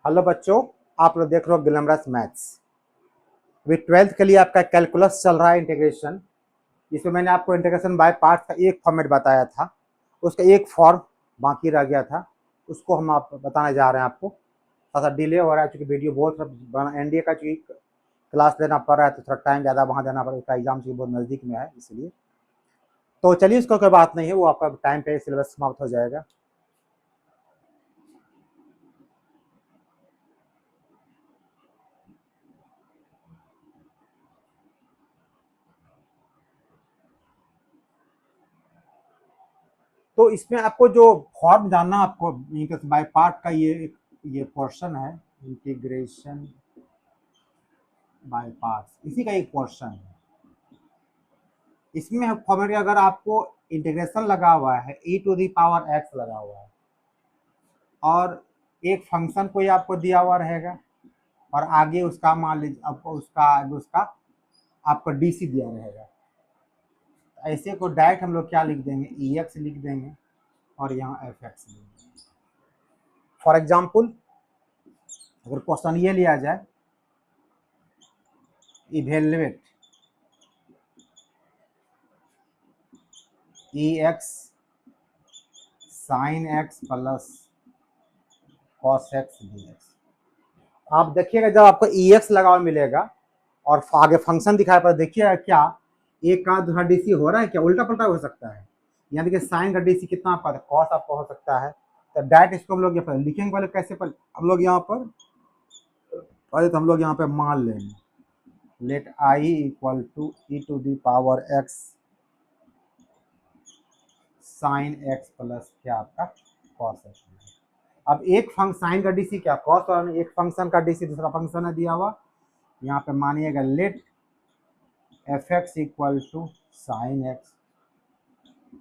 Hello बच्चों, आप लोग देख रहे हो ग्लैमरस मैथ्स। अभी 12th के लिए आपका कैलकुलस चल रहा है, इंटीग्रेशन। इसमें मैंने आपको इंटीग्रेशन बाय पार्ट्स का एक फॉर्मेट बताया था, उसका एक फॉर्म बाकी रह गया था, उसको हम आप बताने जा रहे हैं आपको। थोड़ा सा डिले हो रहा है क्योंकि वीडियो बहुत एनडीए का चूँकि क्लास लेना पड़ रहा है, तो थोड़ा टाइम ज़्यादा वहाँ देना पड़ेगा, एग्जाम चूँकि बहुत नज़दीक में है इसलिए। तो चलिए, उसका कोई बात नहीं है, वो आपका टाइम पे सिलेबस समाप्त हो जाएगा। तो इसमें आपको जो फॉर्म जानना, आपको बाय पार्ट का ये पोर्शन है, इंटीग्रेशन बाय पार्ट्स, इसी का एक पोर्शन है। इसमें फॉर्मेट अगर आपको इंटीग्रेशन लगा हुआ है, ई टू दी पावर एक्स लगा हुआ है, और एक फंक्शन कोई आपको दिया हुआ रहेगा, और आगे उसका मान लीजिए आपको उसका आगे उसका आपको डी सी दिया रहेगा। ऐसे को डायरेक्ट हम लोग क्या लिख देंगे, ई एक्स लिख देंगे और यहाँ एफ एक्स लिख देंगे। फॉर एग्जाम्पल, अगर क्वेश्चन ये लिया जाए, evaluate e x sine x plus cos x d x. आप देखिएगा जब आपको ई एक्स लगा हुआ मिलेगा और आगे फंक्शन दिखाई पड़ा, देखिएगा क्या एक का दूसरा डी सी हो रहा है, क्या उल्टा पलटा हो सकता है। यहाँ देखिए साइन का डी सी कितना आपका कॉस आपका हो सकता है। तो डायरेक्ट इसको हम लोग ये लिखेंगे, पहले कैसे, पहले हम लोग यहाँ पर पहले तो हम लोग यहाँ पे मान लेंगे let I equal to e to the power x sine x plus क्या आपका कॉस एक्स। अब एक फंक्शन साइन का डीसी क्या कॉस, और एक फंक्शन का डीसी दूसरा फंक्शन है दिया हुआ। यहाँ पे मानिएगा let f x equal to sine x,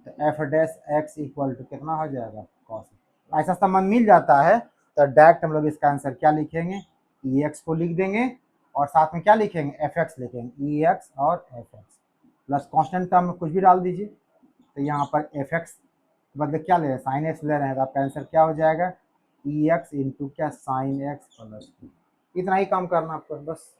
तो f dash x equal to कितना हो जाएगा कॉस। ऐसा संबंध मिल जाता है तो डायरेक्ट हम लोग इसका आंसर क्या लिखेंगे, ई एक्स को लिख देंगे और साथ में क्या लिखेंगे, एफ एक्स लिखेंगे, ई एक्स और F x plus constant term में कुछ भी डाल दीजिए। तो यहाँ पर एफ एक्स बदले क्या ले रहे हैं, साइन एक्स ले रहे हैं, तो आपका आंसर क्या हो जाएगा, ई एक्स इंटू क्या साइन एक्स प्लस टू। इतना ही काम करना आपको बस।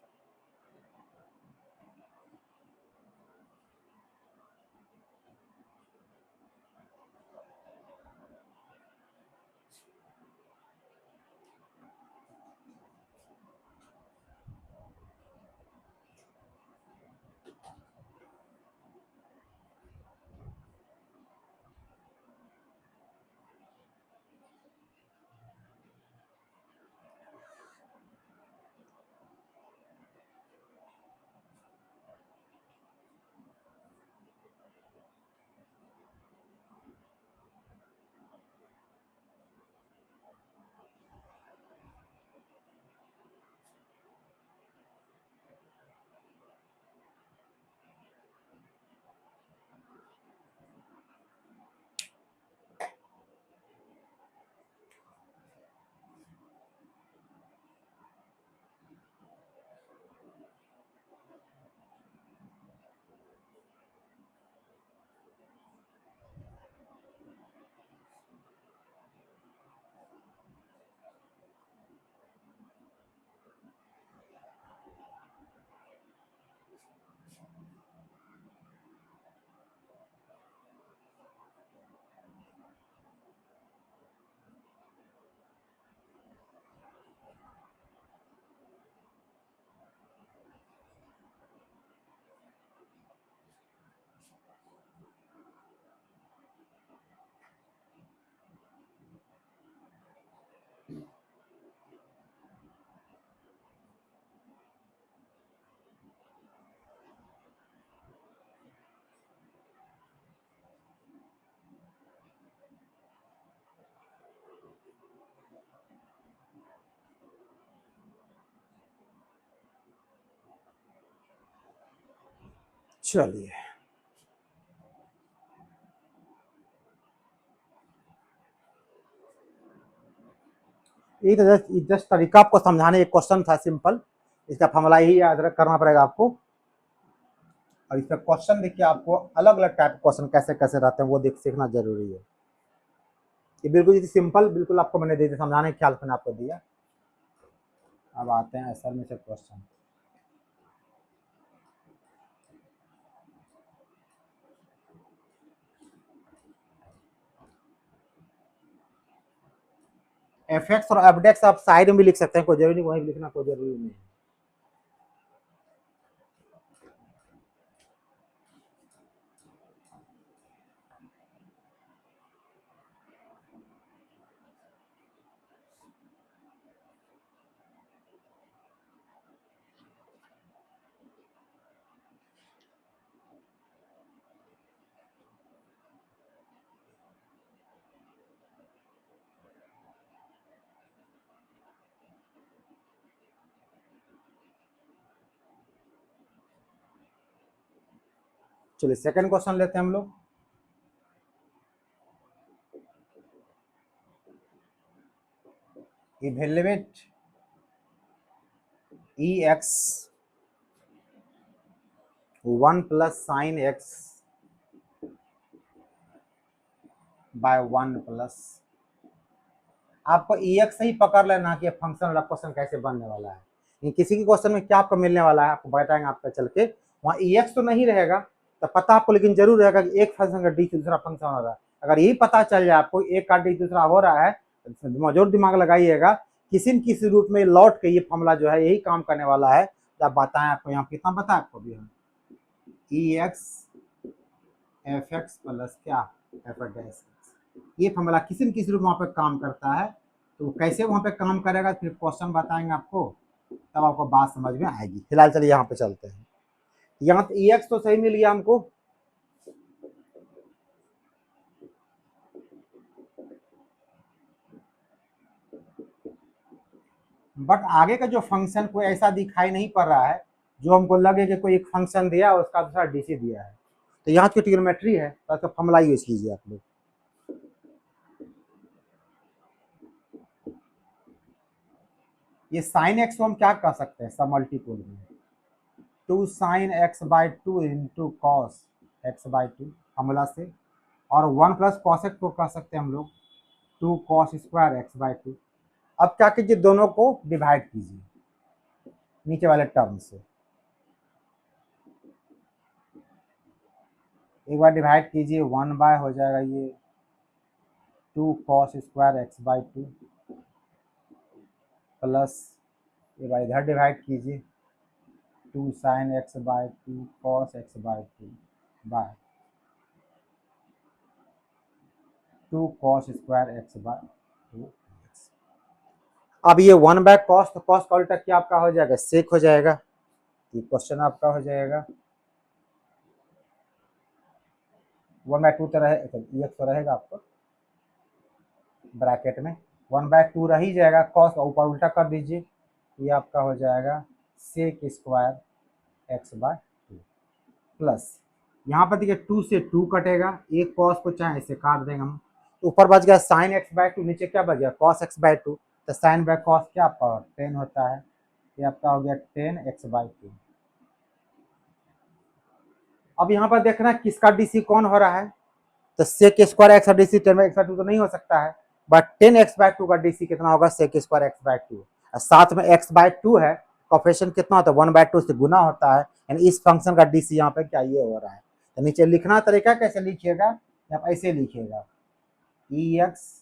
चलिए, ये तो जस्ट तरीका आपको समझाने, एक क्वेश्चन था सिंपल, इसका फॉर्मूला ही याद करना पड़ेगा आपको। और इसका क्वेश्चन देखिए, आपको अलग अलग टाइप क्वेश्चन कैसे कैसे रहते हैं वो देख सीखना जरूरी है। ये बिल्कुल सिंपल, बिल्कुल आपको मैंने दे दिया समझाने के ख्याल से मैंने आपको दिया। अब आते हैं असल में से क्वेश्चन। एफ एक्स और एफ एक्स आप साइड में भी लिख सकते हैं, कोई जरूरी नहीं वहीं लिखना, कोई जरूरी नहीं है। चलिए सेकंड क्वेश्चन लेते हैं हम लोग। Evaluate e x 1 plus sine x by 1 plus, आपको ई एक्स ही पकड़ लेना कि फंक्शन वाला क्वेश्चन कैसे बनने वाला है। ये किसी के क्वेश्चन में क्या आपको मिलने वाला है आपको बताएंगे आपका चल के, वहाँ ई एक्स तो नहीं रहेगा तो पता आपको, लेकिन जरूर रहेगा कि एक फंक्शन का डी दूसरा फंक्शन हो रहा है। अगर यही पता चल जाए आपको एक का डी दूसरा हो रहा है तो जोर दिमाग लगाइएगा, किसी न किसी रूप में लौट के ये फॉर्मूला जो है यही काम करने वाला है। जब बताएं आपको यहाँ कितना पता है आपको भी, हम ई एक्स एफ एक्स प्लस क्या एफ डैश, ये फॉर्मूला किसी न किसी रूप में वहाँ पे काम करता है। तो कैसे वहाँ पे काम करेगा फिर क्वेश्चन बताएंगे आपको, तब आपको बात समझ में आएगी। फिलहाल चलिए यहाँ पे चलते हैं। यहाँ ई एक्स तो सही मिल गया हमको, बट आगे का जो फंक्शन कोई ऐसा दिखाई नहीं पड़ रहा है जो हमको लगे कि कोई एक फंक्शन दिया और उसका दूसरा डीसी दिया है। तो यहाँ की ट्रिग्नोमेट्री है तो इसका फॉर्मूला यूज कीजिए आप लोग। ये साइन एक्स को हम क्या कह सकते हैं, सब मल्टीपल में 2 sine x by 2 into cos x by 2 formula से, और 1 प्लस कॉस एक्स को कह सकते हैं हम लोग 2 कॉस स्क्वायर एक्स बाई 2। अब क्या कीजिए, दोनों को डिवाइड कीजिए नीचे वाले टर्म से, एक बार डिवाइड कीजिए 1 बाय हो जाएगा ये 2 cos square x by 2 plus एक बार इधर डिवाइड कीजिए 2 sine x by 2 cos x by 2 by 2 cos square x by 2। अब ये 1 बाय कॉस, तो कॉस का उल्टा क्या आपका हो जाएगा, सेक हो जाएगा। ये क्वेश्चन आपका हो जाएगा 1 बाय 2 तो रहे, ये तो रहेगा आपको ब्रैकेट में 1 बाय 2 रह ही जाएगा, कॉस का ऊपर उल्टा कर दीजिए, ये आपका हो जाएगा sec square x by 2 plus, यहाँ पर देखिए 2 से 2 कटेगा, एक कॉस को चाहे ऐसे काट देंगे हम, तो ऊपर बच गया साइन एक्स बाय 2, नीचे क्या बच गया कॉस एक्स बाय 2, तो साइन बाय कॉस क्या आपका 10 होता है, ये आपका हो गया 10 एक्स बाय 2। अब यहाँ पर देखना किसका डीसी कौन हो रहा है, तो sec square x DC 10 x by 2 तो नहीं हो सकता है, बट 10 एक्स बाय 2 का डीसी कितना होगा, सेक स्क्वायर एक्स बाय 2, और साथ में एक्स बाय 2 है, कॉफिशिएंट कितना होता है 1 बाय 2 से गुना होता है, यानी इस फंक्शन का डीसी यहाँ पे क्या ये हो रहा है। तो नीचे लिखना तरीका कैसे लिखिएगा, आप ऐसे लिखिएगा ई एक्स,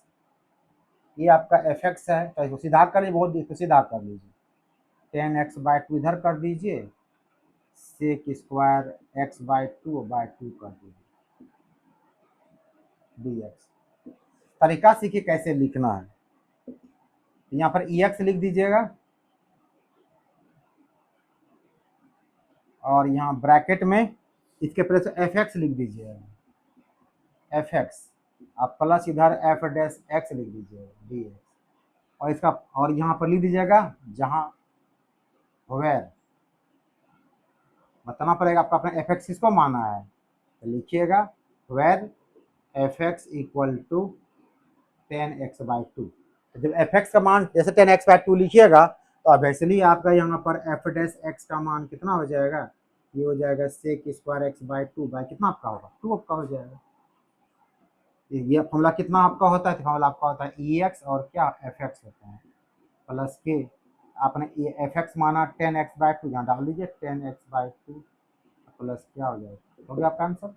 ये आपका एफ एक्स है तो इसको सीधा कर लीजिए, बहुत इसको सीधा कर लीजिए 10 एक्स बाय 2 इधर कर दीजिए, सेक स्क्वायर एक्स बाय 2 कर दीजिए डी एक्स। तरीका सीखिए कैसे लिखना है, यहाँ पर ई एक्स लिख दीजिएगा और यहाँ ब्रैकेट में इसके प्लेस एफ एक्स लिख दीजिएगा, एफ एक्स आप प्लस इधर एफ डैश एक्स लिख दीजिएगा डी एक्स, और इसका और यहाँ पर लिख दीजिएगा जहाँ वेयर, बताना पड़ेगा आपको अपना एफ एक्स किसको माना है, तो लिखिएगा where f x equal to 10 x by 2। जब एफ एक्स का मान जैसे 10 एक्स बाई 2 लिखिएगा तो ऑब्वियसली आपका यहाँ पर एफ डैश एक्स का मान कितना हो जाएगा, ये हो जाएगा sec square x by 2 by कितना आपका होगा 2 आपका हो जाएगा। ये फॉर्मूला कितना आपका होता है, फॉर्मूला आपका होता है ई एक्स और क्या एफ एक्स होता है प्लस के, आपने ये एफ एक्स माना 10x/2, यहाँ डाल दीजिए 10x/2 प्लस क्या हो जाएगा, हो गया आपका आंसर।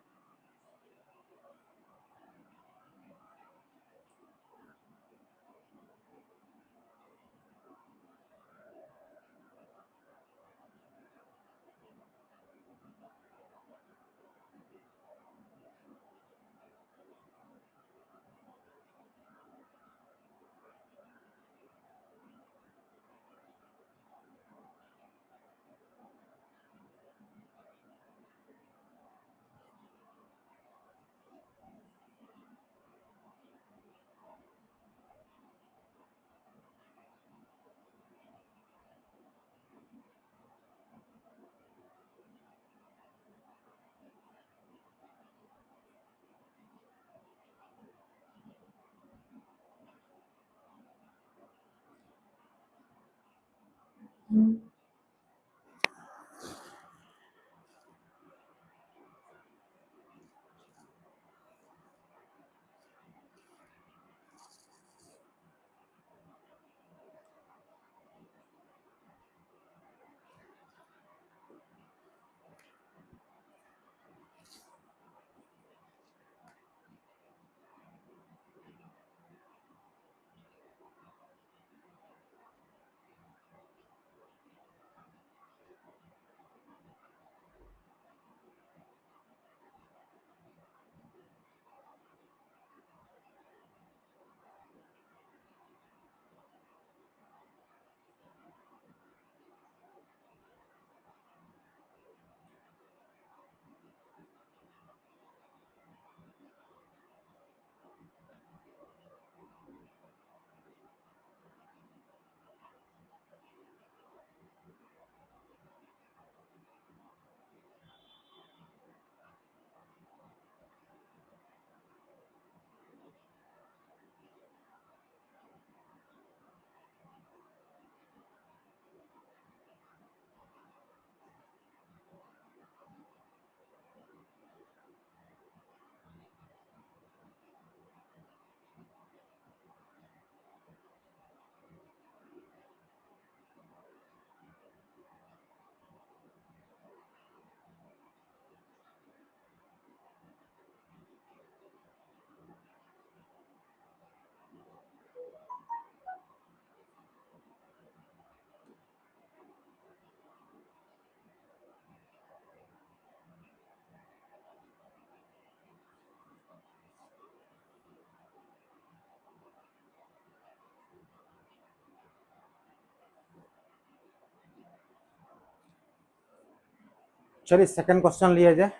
चलिए सेकंड क्वेश्चन लिया जाए।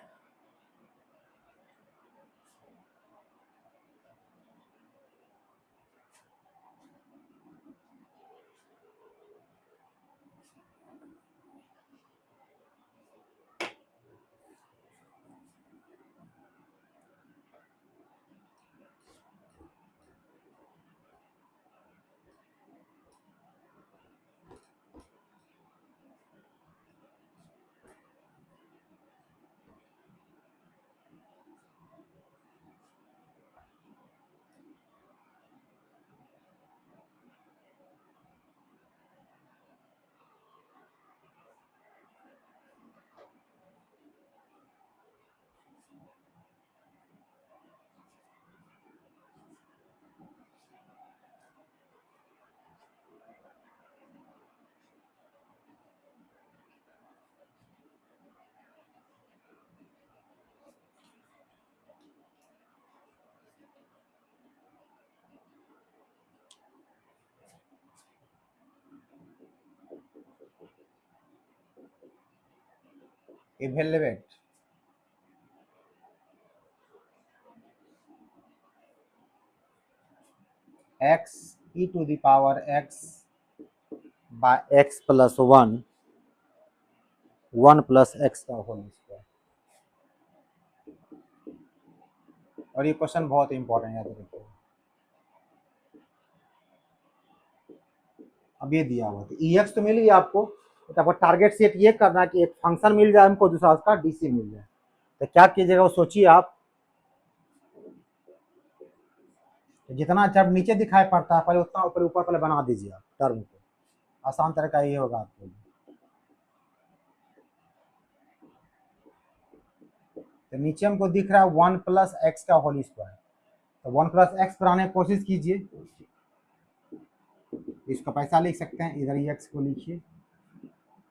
Evaluate x e to the power x by x plus 1 plus x का होल स्क्वायर। और ये क्वेश्चन बहुत इंपॉर्टेंट याद रखिए। अब ये दिया हुआ तो एक्स तो मिल गया आपको, तो आपको टारगेट सेट ये करना है कि एक फंक्शन मिल जाए हमको, दूसरा उसका डीसी मिल जाए। तो क्या कीजिएगा वो सोचिए आप, जितना जब नीचे दिखाई पड़ता है पहले उतना ऊपर ऊपर पहले बना दीजिए आप टर्म को। आसान तरीका ये होगा आपके लिए। तो नीचे हमको दिख रहा है 1 प्लस एक्स का होल स्क्वायर, तो 1 प्लस एक्स बनाने की कोशिश कीजिए। इसका पैसा लिख सकते हैं, इधर ही एक्स को लिखिए।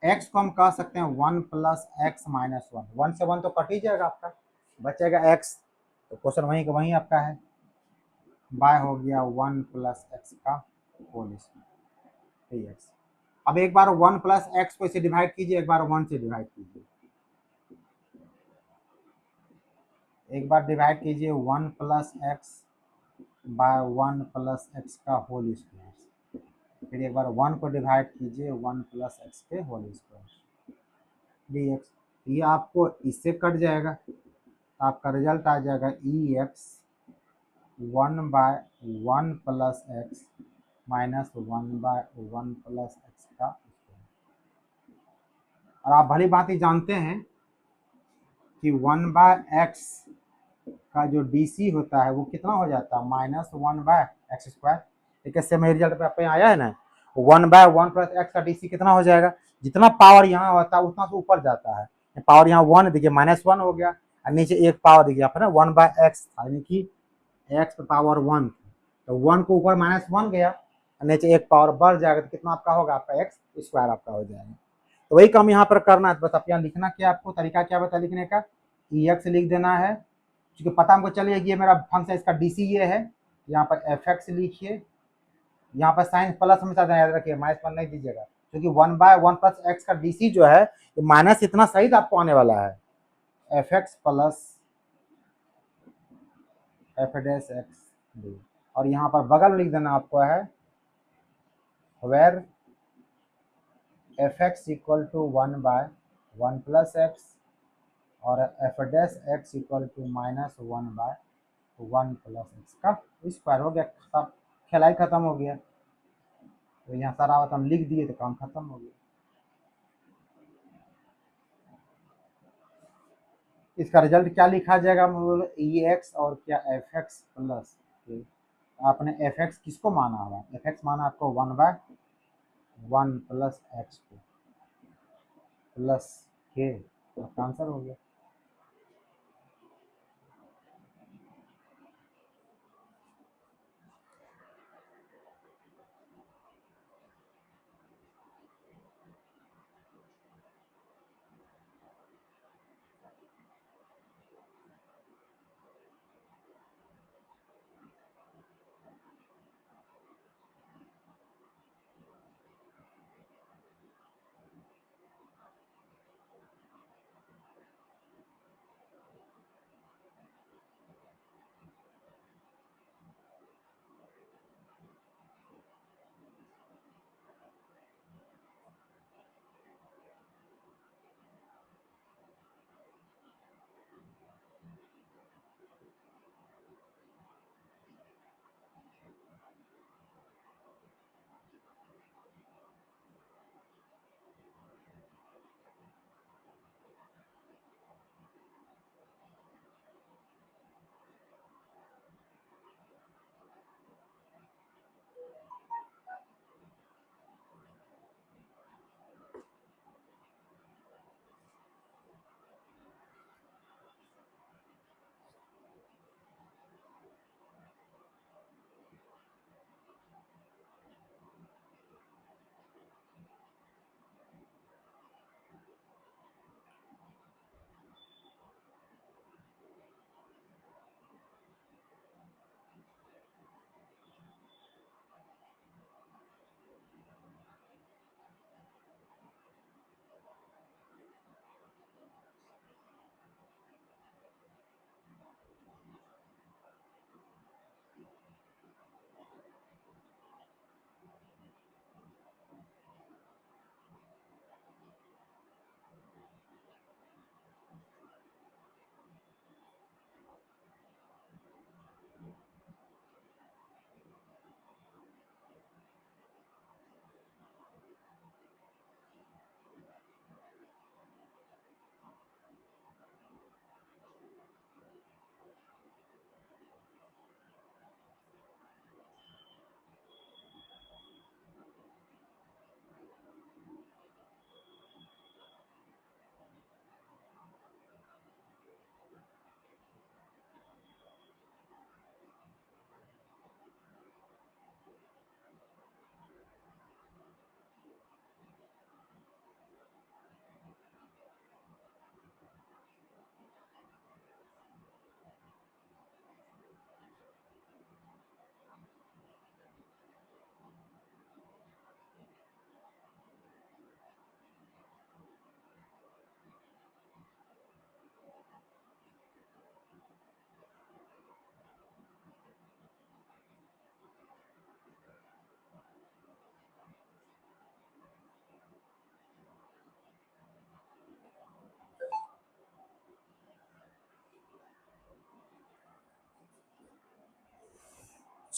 एक्स को हम कह सकते हैं 1 प्लस एक्स माइनस 1, 1 से 1 तो कट ही जाएगा आपका, बचेगा एक्स, तो क्वेश्चन वहीं का वहीं आपका है। बाय हो गया 1 प्लस एक्स का होल स्क्वायर एक्स। अब एक बार 1 प्लस एक्स को इसे डिवाइड कीजिए, एक बार 1 से डिवाइड कीजिए। एक बार डिवाइड कीजिए 1 plus x by 1 plus x का होल स्क्वायर, फिर एक बार 1 को डिवाइड कीजिए 1 प्लस एक्स के होल स्क्वायर dx। ये आपको इससे कट जाएगा, तो आपका रिजल्ट आ जाएगा e x 1 by 1 plus x minus 1 by 1 plus x का स्क्वायर। और आप भली भांति जानते हैं कि 1 बाय एक्स का जो डी होता है वो कितना हो जाता है, माइनस 1 बाय एक्स स्क्वायर। ठीक है, सेम रिजल्ट पे आपको आया है ना, 1 बाय 1 प्लस एक्स का डी कितना हो जाएगा, जितना पावर यहाँ होता है उतना तो ऊपर जाता है। पावर यहाँ 1 देखिए माइनस 1 हो गया, और नीचे एक पावर देखिए यहाँ पर ना 1 बाय एक्स था, यानी कि एक्स पावर 1, तो 1 को ऊपर माइनस 1 गया, और नीचे एक पावर बढ़ जाएगा, तो कितना आपका होगा, आपका एक्स स्क्वायर आपका हो जाएगा। तो वही काम यहाँ पर करना है, बस आप यहाँ लिखना क्या, आपको तरीका क्या बता लिखने का, ई एक्स लिख देना है, क्योंकि पता हमको चलिए कि ये मेरा फंक्शन इसका डीसी ये है, यहाँ पर एफ एक्स लिखिए, यहाँ पर साइन प्लस हमेशा याद रखिए, माइनस वन नहीं दीजिएगा, क्योंकि 1 बाय 1 प्लस एक्स का डीसी जो है माइनस इतना सही आपको आने वाला है, f x plus f dash x d. और यहाँ पर बगल में लिख देना आपको है where f x equal to 1 by 1 plus x और f dash x equal to minus 1 by 1 plus x का स्क्वायर। हो गया, सब खेलाई खत्म हो गया। तो यहाँ सारा बात हम लिख दिए तो काम खत्म हो गया। इसका रिजल्ट क्या लिखा जाएगा, ई एक्स और क्या एफ एक्स प्लस, आपने एफ एक्स किसको माना हुआ, एफ एक्स माना आपको 1 बाय 1 प्लस एक्स को प्लस के, आपका आंसर हो गया।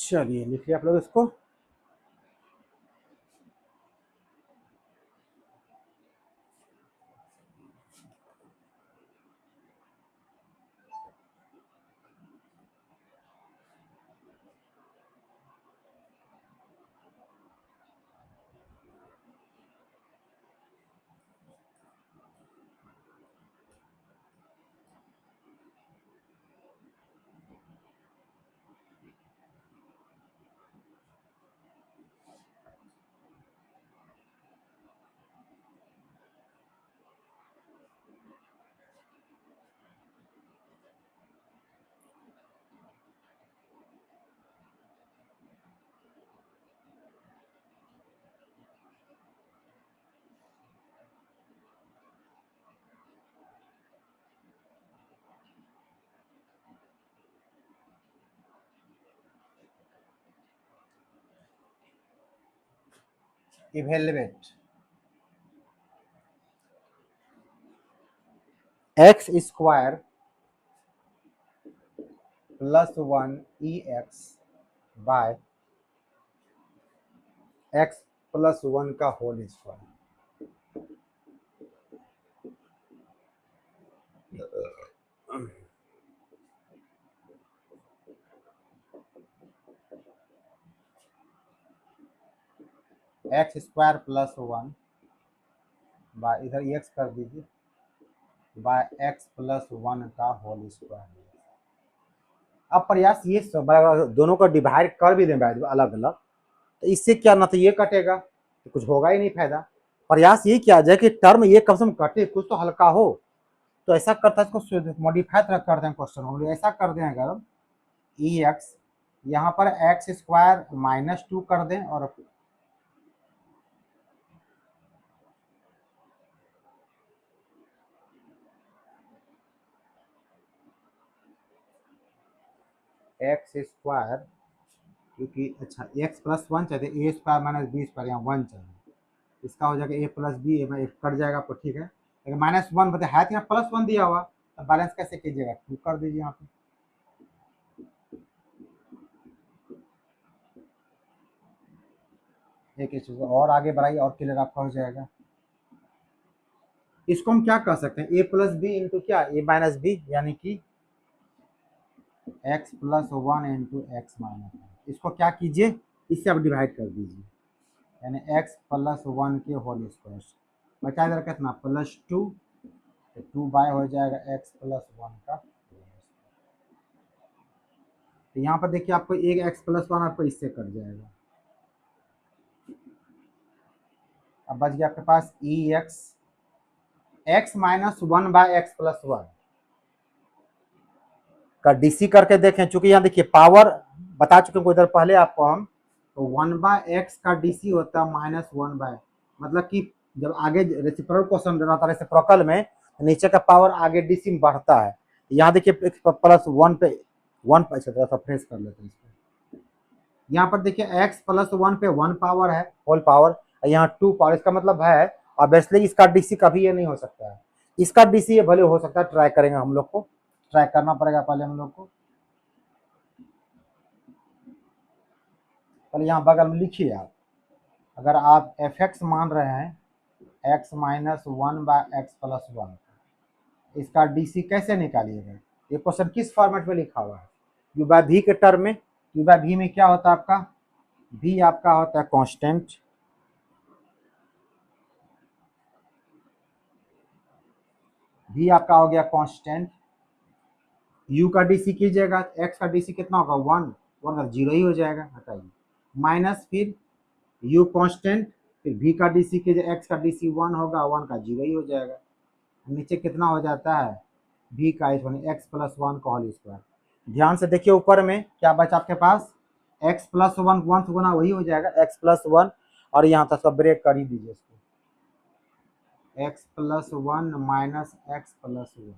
चलिए लिख लिया आप लोग इसको। Evaluate x square plus 1 e x by x plus 1 का whole square. X square plus 1 by, इधर एक्स कर दीजिए, बाय एक्स प्लस 1 का होल स्क्वायर। अब प्रयास ये सब दोनों को डिवाइड कर भी दें अलग अलग, तो इससे क्या ना तो ये कटेगा तो कुछ होगा ही नहीं फायदा। प्रयास ये किया जाए कि टर्म ये कम से कम कटे, कुछ तो हल्का हो। तो ऐसा करता है, इसको मॉडिफाई कर दें क्वेश्चन हम ऐसा कर दें, अगर ई एक्स यहाँ पर एक्स स्क्वायर माइनस 2 कर दें और एक्स स्क्वायर, क्योंकि अच्छा एक्स प्लस 1 चाहिए, ए स्क्वायर माइनस बी स्क्वायर, यहाँ 1 चाहिए, इसका हो जाएगा ए प्लस बी, कट जाएगा तो ठीक है। लेकिन माइनस 1 बता है, यहाँ प्लस 1 दिया हुआ, तो बैलेंस कैसे कीजिएगा, 2 कर दीजिए यहाँ पे। एक चीज और आगे बढ़ाइए और क्लियर आपका हो जाएगा। इसको हम क्या कह सकते हैं, ए प्लस बी इंटू क्या, ए माइनस बी, यानी कि x plus 1 into x minus 1। इसको क्या कीजिए, इससे आप डिवाइड कर दीजिए, यानी एक्स प्लस 1 के होल स्क्वायर। बचा इधर कितना, प्लस 2, तो 2 बाय हो जाएगा एक्स प्लस 1 का। तो यहाँ पर देखिए आपको एक एक्स प्लस 1 आपको इससे कट जाएगा। अब बच गया आपके पास e x, x minus 1 by x plus 1 का डीसी करके देखें। चूंकि यहाँ देखिए पावर बता चुके हैं इधर पहले आपको हम, तो 1 बाय एक्स का डीसी होता है माइनस 1 बाय, मतलब कि जब आगे रेसिप्रोकल क्वेश्चन रहता है रेसिप्रोकल में, नीचे का पावर आगे डीसी में बढ़ता है। यहाँ देखिए प्लस 1 पे 1 पे, थोड़ा सा फ्रेश कर लेते हैं इसको। यहाँ पर देखिए एक्स प्लस 1 पे 1 पावर है, होल पावर, यहाँ 2 पावर, इसका मतलब है ऑब्वियसली इसका डीसी कभी ये नहीं हो सकता है। इसका डीसी ये भले हो सकता है, ट्राई करेंगे हम लोग को, ट्राई करना पड़ेगा पहले हम लोग को। पहले यहाँ बगल में लिखिए आप, अगर आप एफ एक्स मान रहे हैं x minus 1 by x plus 1, इसका डीसी कैसे निकालिएगा, ये क्वेश्चन किस फॉर्मेट में लिखा हुआ है, यू बाय भी के टर्म में। यू बाय भी में क्या होता है आपका, भी आपका होता है कांस्टेंट, भी आपका हो गया कांस्टेंट, यू का डीसी कीजिएगा, एक्स का डीसी कितना होगा 1, 1 का 0 ही हो जाएगा, हटाइए, माइनस फिर यू कांस्टेंट, फिर भी का डीसी कीजिए, एक्स का डीसी 1 होगा, 1 का 0 ही हो जाएगा, नीचे कितना हो जाता है भी का एक्स प्लस 1 का होल स्क्वायर। ध्यान से देखिए ऊपर में क्या बचा आपके पास, एक्स प्लस 1 1 से गुना वही हो जाएगा एक्स प्लस 1, और यहाँ तक ब्रेक कर ही दीजिए इसको, x plus 1 minus x plus 1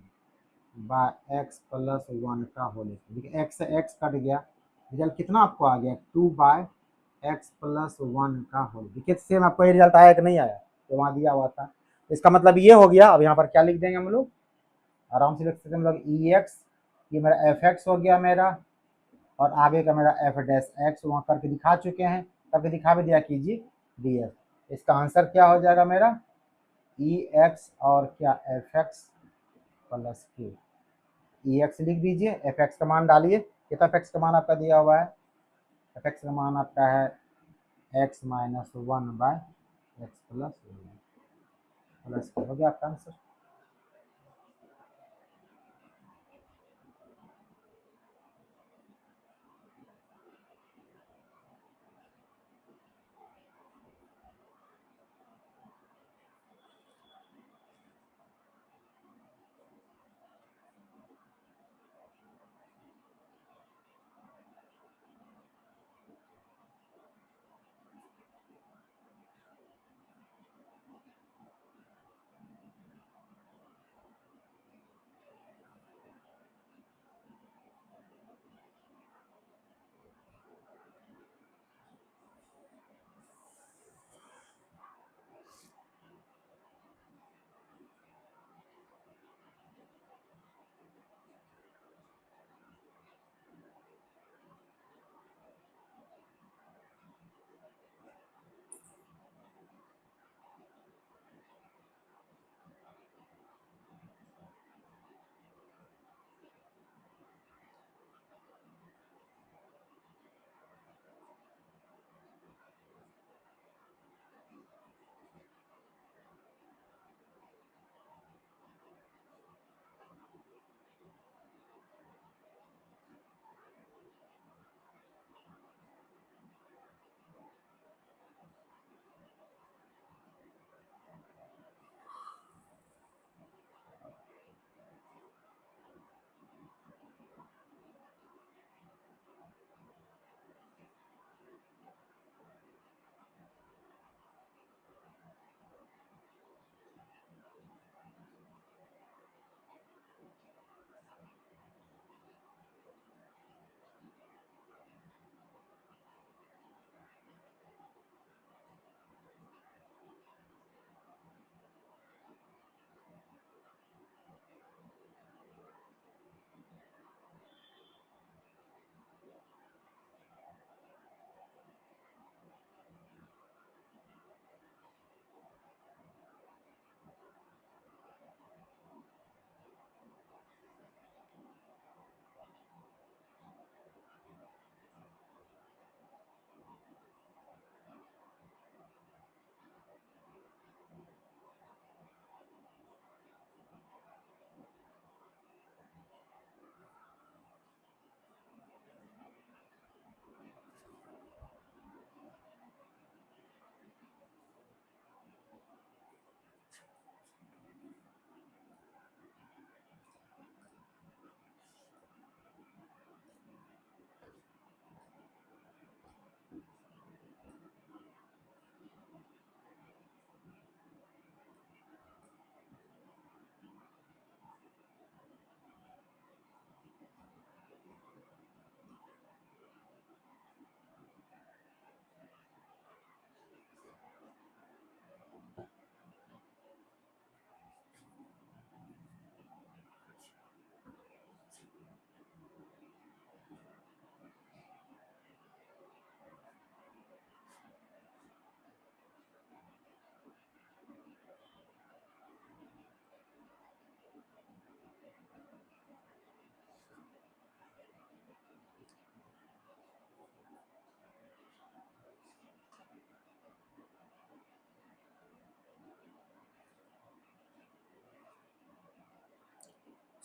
by x plus 1 का होल स्क्वायर। देखिए एक्स से एक्स कट गया, रिजल्ट कितना आपको आ गया 2 बाय एक्स प्लस 1 का होल। देखिए सेम आपको ये रिजल्ट आया कि नहीं आया, तो वहाँ दिया हुआ था। इसका मतलब ये हो गया। अब यहाँ पर क्या लिख देंगे हम लोग, आराम से लिख सकते हैं हम लोग ई एक्स, ये मेरा एफ एक्स हो गया मेरा, और आगे का मेरा एफ डैश एक्स वहाँ करके दिखा चुके हैं, करके दिखा भी दिया कीजिए डी एफ। इसका आंसर क्या हो जाएगा मेरा ई एक्स और क्या एफ एक्स प्लस क्यू। ई एक्स लिख दीजिए, एफ एक्स का मान डालिए, कितना एफ एक्स का मान आपका दिया हुआ है, एफ एक्स का मान आपका है x minus one by x plus हो गया आपका आंसर।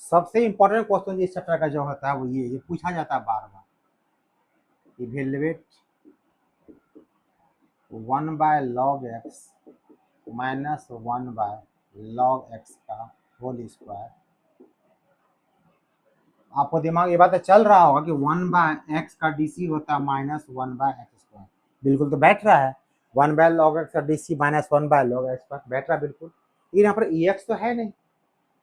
सबसे इंपॉर्टेंट क्वेश्चन इस चैप्टर का जो होता है वो ये पूछा जाता है बार बार, evaluate one by log x minus one by log x का होल स्क्वायर। आपको दिमाग ये बात चल रहा होगा कि वन बाय एक्स का डीसी होता है minus one by x square, बिल्कुल तो बैठ रहा है। वन बाय लॉग एक्स का DC minus one by log x square बैठ रहा है बिल्कुल, लेकिन यहाँ पर ई एक्स तो है नहीं।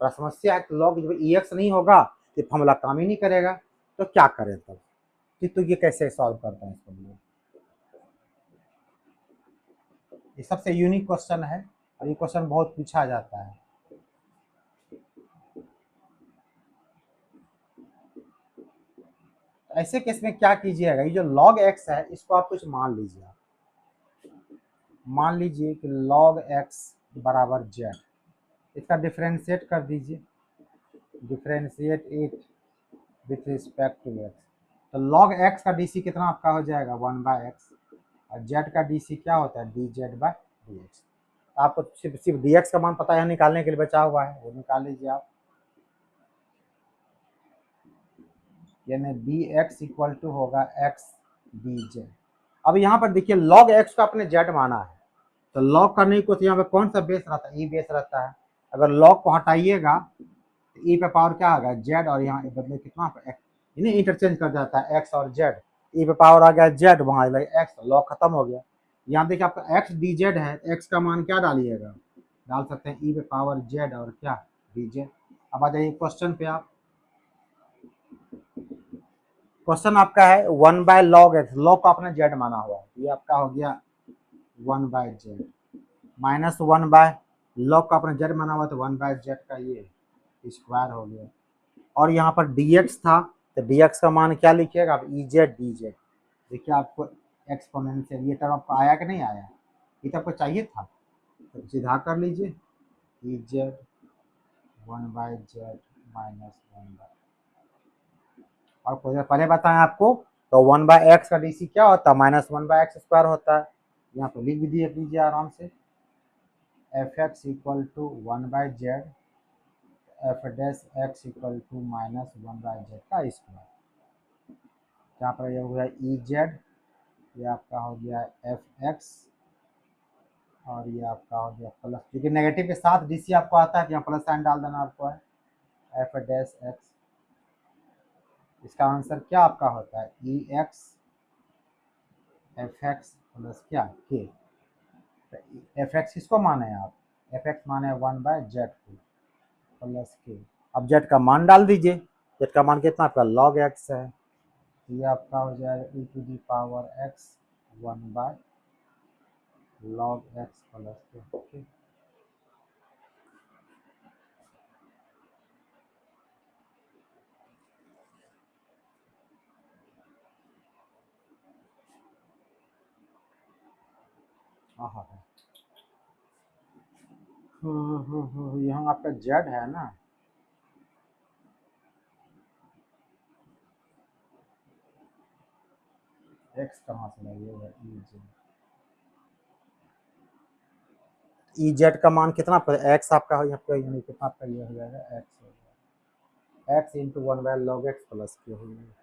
और समस्या है लॉग जब ई एक्स नहीं होगा तो फॉर्मूला काम ही नहीं करेगा, तो क्या करें तब, तो ये कैसे सॉल्व करते हैं इसको हम लोग। ये सबसे यूनिक क्वेश्चन है और ये क्वेश्चन बहुत पूछा जाता है। ऐसे केस में क्या कीजिएगा, ये जो log x है इसको आप कुछ मान लीजिए। आप मान लीजिए कि log x बराबर z, इसका डिफ्रेंशिएट कर दीजिए, differentiate it with respect to x। तो log x का डी सी कितना आपका हो जाएगा 1/x, और z का डी सी क्या होता है dz/dx। आपको सिर्फ dx का मान पता है निकालने के लिए बचा हुआ है, वो निकाल लीजिए आप, यानी dx इक्वल टू होगा x dz। अब यहाँ पर देखिए log x को आपने z माना है, तो log करने की कोशिश, यहाँ पे कौन सा बेस रहता है, e बेस रहता है। अगर log को हटाइएगा तो e पे पावर क्या आ गया z, और यहाँ बदले कितना इन्हें इंटरचेंज कर जाता है x और z, e पे पावर आ गया z, वहाँ x, log खत्म हो गया। यहाँ देखिए आपका x dz है, x का मान क्या डालिएगा, डाल सकते हैं e पे पावर z और क्या dz। अब आ जाइए क्वेश्चन पे। आप क्वेश्चन आपका है 1/log x, log को आपने z माना हुआ है, ये आपका हो गया 1/z, माइनस 1/log का आपने z माना हुआ तो 1/z का ये स्क्वायर हो गया। और यहाँ पर dx था, तो dx का मान क्या लिखिएगा आप, ई जेड डी जेड। देखिए आपको एक्सपोनेंशियल ये टर्म आपको आया कि नहीं आया, ये तो आपको चाहिए था, तो सीधा कर लीजिए, ई जेड 1/z माइनस 1/, और कुछ पहले बताएं आपको, तो 1/x का डी सी क्या होता है, -1/x² होता है। यहाँ पर लिख भी दिए लीजिए आराम से, f x equal to 1/z, f dash x equal to -1/z का स्क्वायर। यहाँ पर ये हो गया ई जेड, ये आपका हो गया एफ एक्स, और ये आपका हो गया प्लस, क्योंकि नेगेटिव के साथ डी सी आपको आता है तो यहाँ प्लस साइन डाल देना आपको है, एफ डैश एक्स। इसका आंसर क्या आपका होता है, ई एक्स एफ एक्स प्लस क्या के। एफ एक्स किसको माने आप, एफ एक्स माने 1/z को प्लस के। अब जेड का मान डाल दीजिए, जेड का मान कितना आपका log x है, ये आपका हो जाएगा e to the power x 1/log x plus के। यहाँ आपका जेड है ना, एक्स कहाँ से लाइएगा, ई जेड का मान कितना एक्स आपका हो, यहाँ पे कितना आपका ये हो जाएगा, एक्स हो जाएगा x into 1/log x plus के हो जाएगा।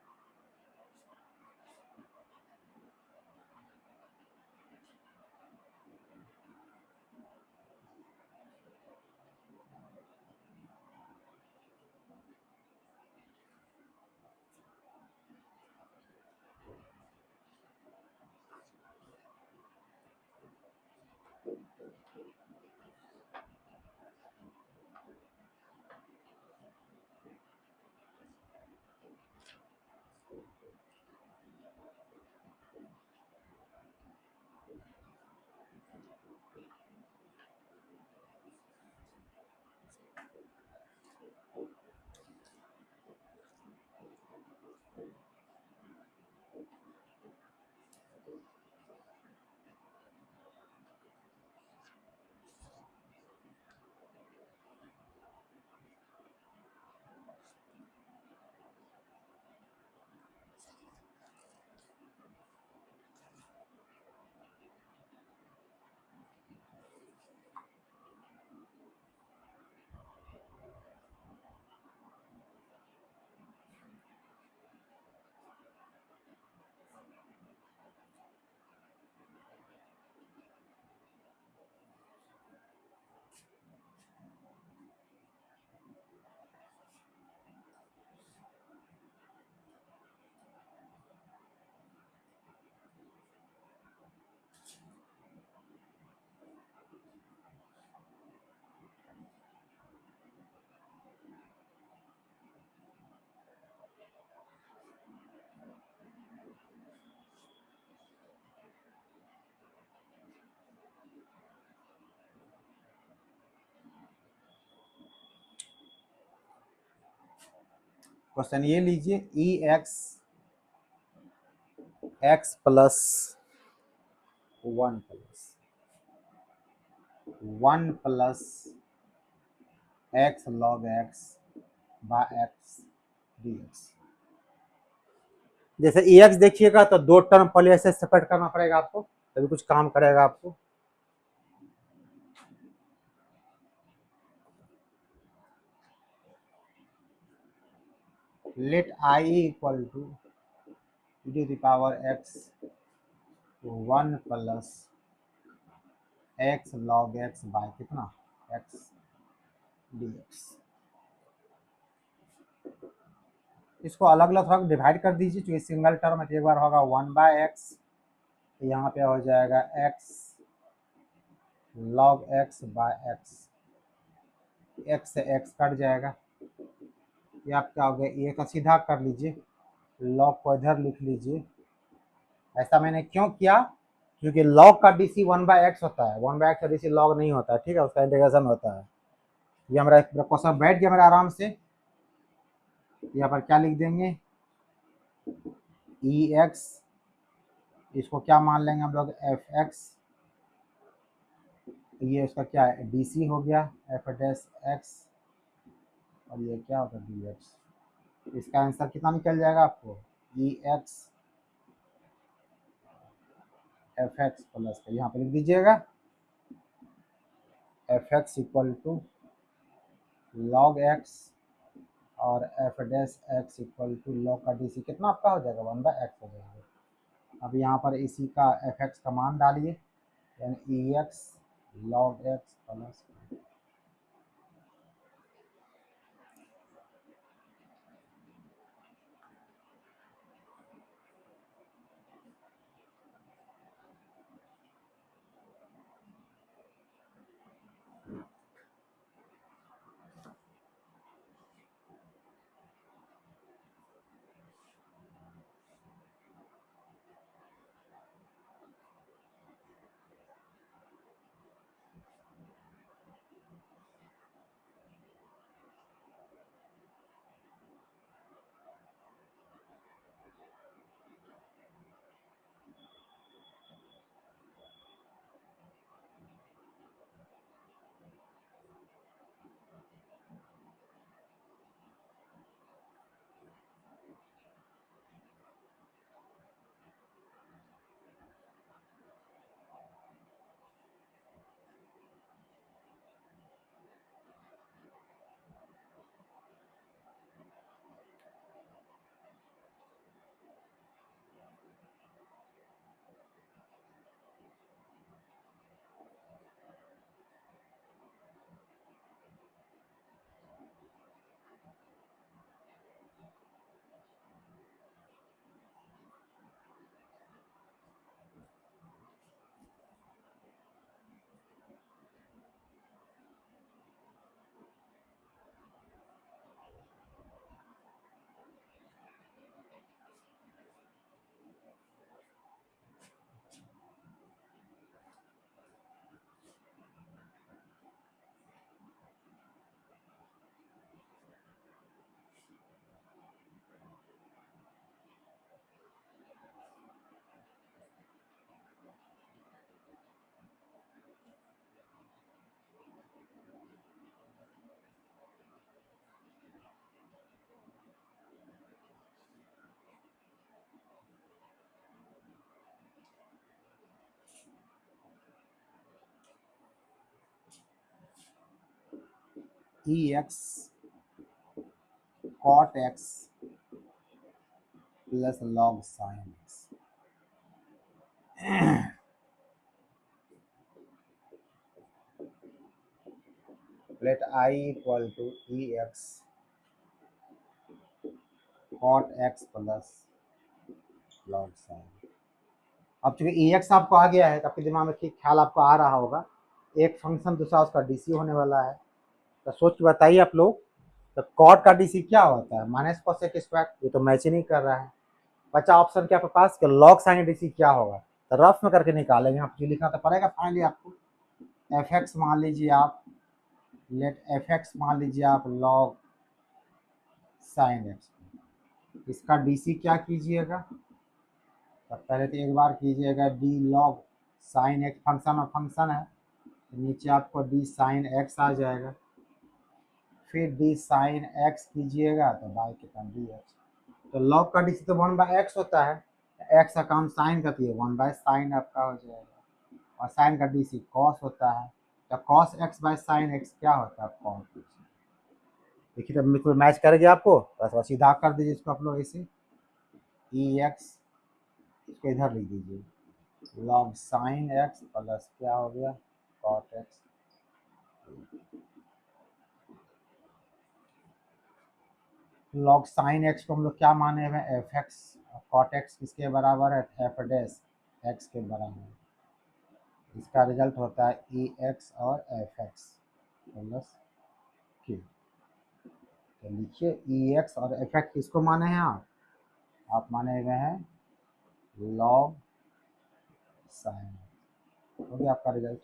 क्वेश्चन ये लीजिए, e x x plus one plus x log x by x d x. जैसे ई एक्स देखिएगा तो दो टर्म पहले ऐसे सेपरेट करना पड़ेगा आपको, तभी कुछ काम करेगा आपको। Let I equal to e to the power x one plus x log x by कितना एक्स डी एक्स। इसको अलग अलग थोड़ा डिवाइड कर दीजिए, क्योंकि सिंगल टर्म है। एक बार होगा वन बाय एक्स, यहाँ पे हो जाएगा x log x by x, x से एक्स कट जाएगा। ये आप क्या हो गया, ये का सीधा कर लीजिए, लॉग को इधर लिख लीजिए। ऐसा मैंने क्यों किया, क्योंकि लॉग का डीसी वन बाय एक्स होता है, वन बाय एक्स का डीसी लॉग नहीं होता है, ठीक है, उसका इंटीग्रेशन होता है। ये हमारा क्वेश्चन बैठ गया मेरा आराम से। यहाँ पर क्या लिख देंगे, ई एक्स, इसको क्या मान लेंगे हम लोग, एफ एक्स, ये उसका क्या है डी सी हो गया, एफ डैश एक्स, और ये क्या होगा डी एक्स। इसका आंसर कितना निकल जाएगा आपको, e x f x plus, यहाँ पर लिख दीजिएगा f x equal to log x और f dash x equal to log का डी सी कितना आपका हो जाएगा, वन बाय एक्स हो जाएगा। अब यहाँ पर इसी का एफ एक्स का मान डालिए, यानी e x log x plus e x cot x plus log sine x. Let I equal to e x cot x plus log sine. अब चूंकि ई एक्स आपको आ गया है तो आपके दिमाग में ठीक ख्याल आपको आ रहा होगा, एक फंक्शन दूसरा उसका डीसी होने वाला है, तो सोच के बताइए आप लोग, तो कॉट का डीसी क्या होता है, माइनस कोसेक स्क्वायर, ये तो मैच ही नहीं कर रहा है। बचा ऑप्शन क्या आपके पास कि लॉग साइन डीसी क्या होगा, तो रफ में करके निकालेंगे, आपको लिखना तो पड़ेगा फाइनली आपको। एफ एक्स मान लीजिए आप, लेट एफ एक्स मान लीजिए आप लॉग साइन एक्स, इसका डीसी क्या कीजिएगा, तो पहले तो एक बार कीजिएगा D log sine x, function और फंक्शन है तो नीचे आपको डी साइन एक्स आ जाएगा, फिर डी साइन एक्स कीजिएगा तो बाई कितना डी एक्स। तो लॉग का डी तो 1/x होता है, एक्स का काम साइन का तो ये 1/sin आपका हो जाएगा, और साइन का डी सी कॉस होता है, तो cos x by sine x क्या होता है कॉस एक्स। देखिए तब बिल्कुल मैच कर गया आपको, बस सीधा कर दीजिए इसको आप लोग ऐसे ई एक्स, इसको इधर लिख दीजिए लॉग साइन एक्स प्लस क्या हो गया cot x. Log sine x को हम लोग क्या माने हुए एफ एक्स, कॉट एक्स किसके बराबर है एफ डैश एक्स के बराबर, इसका रिजल्ट होता है ई एक्स और एफ एक्स प्लस क्यू। तो लिखिए ई एक्स और एफ एक्स किसको माने हैं आप माने हुए हैं लॉग साइन, हो गया आपका रिजल्ट।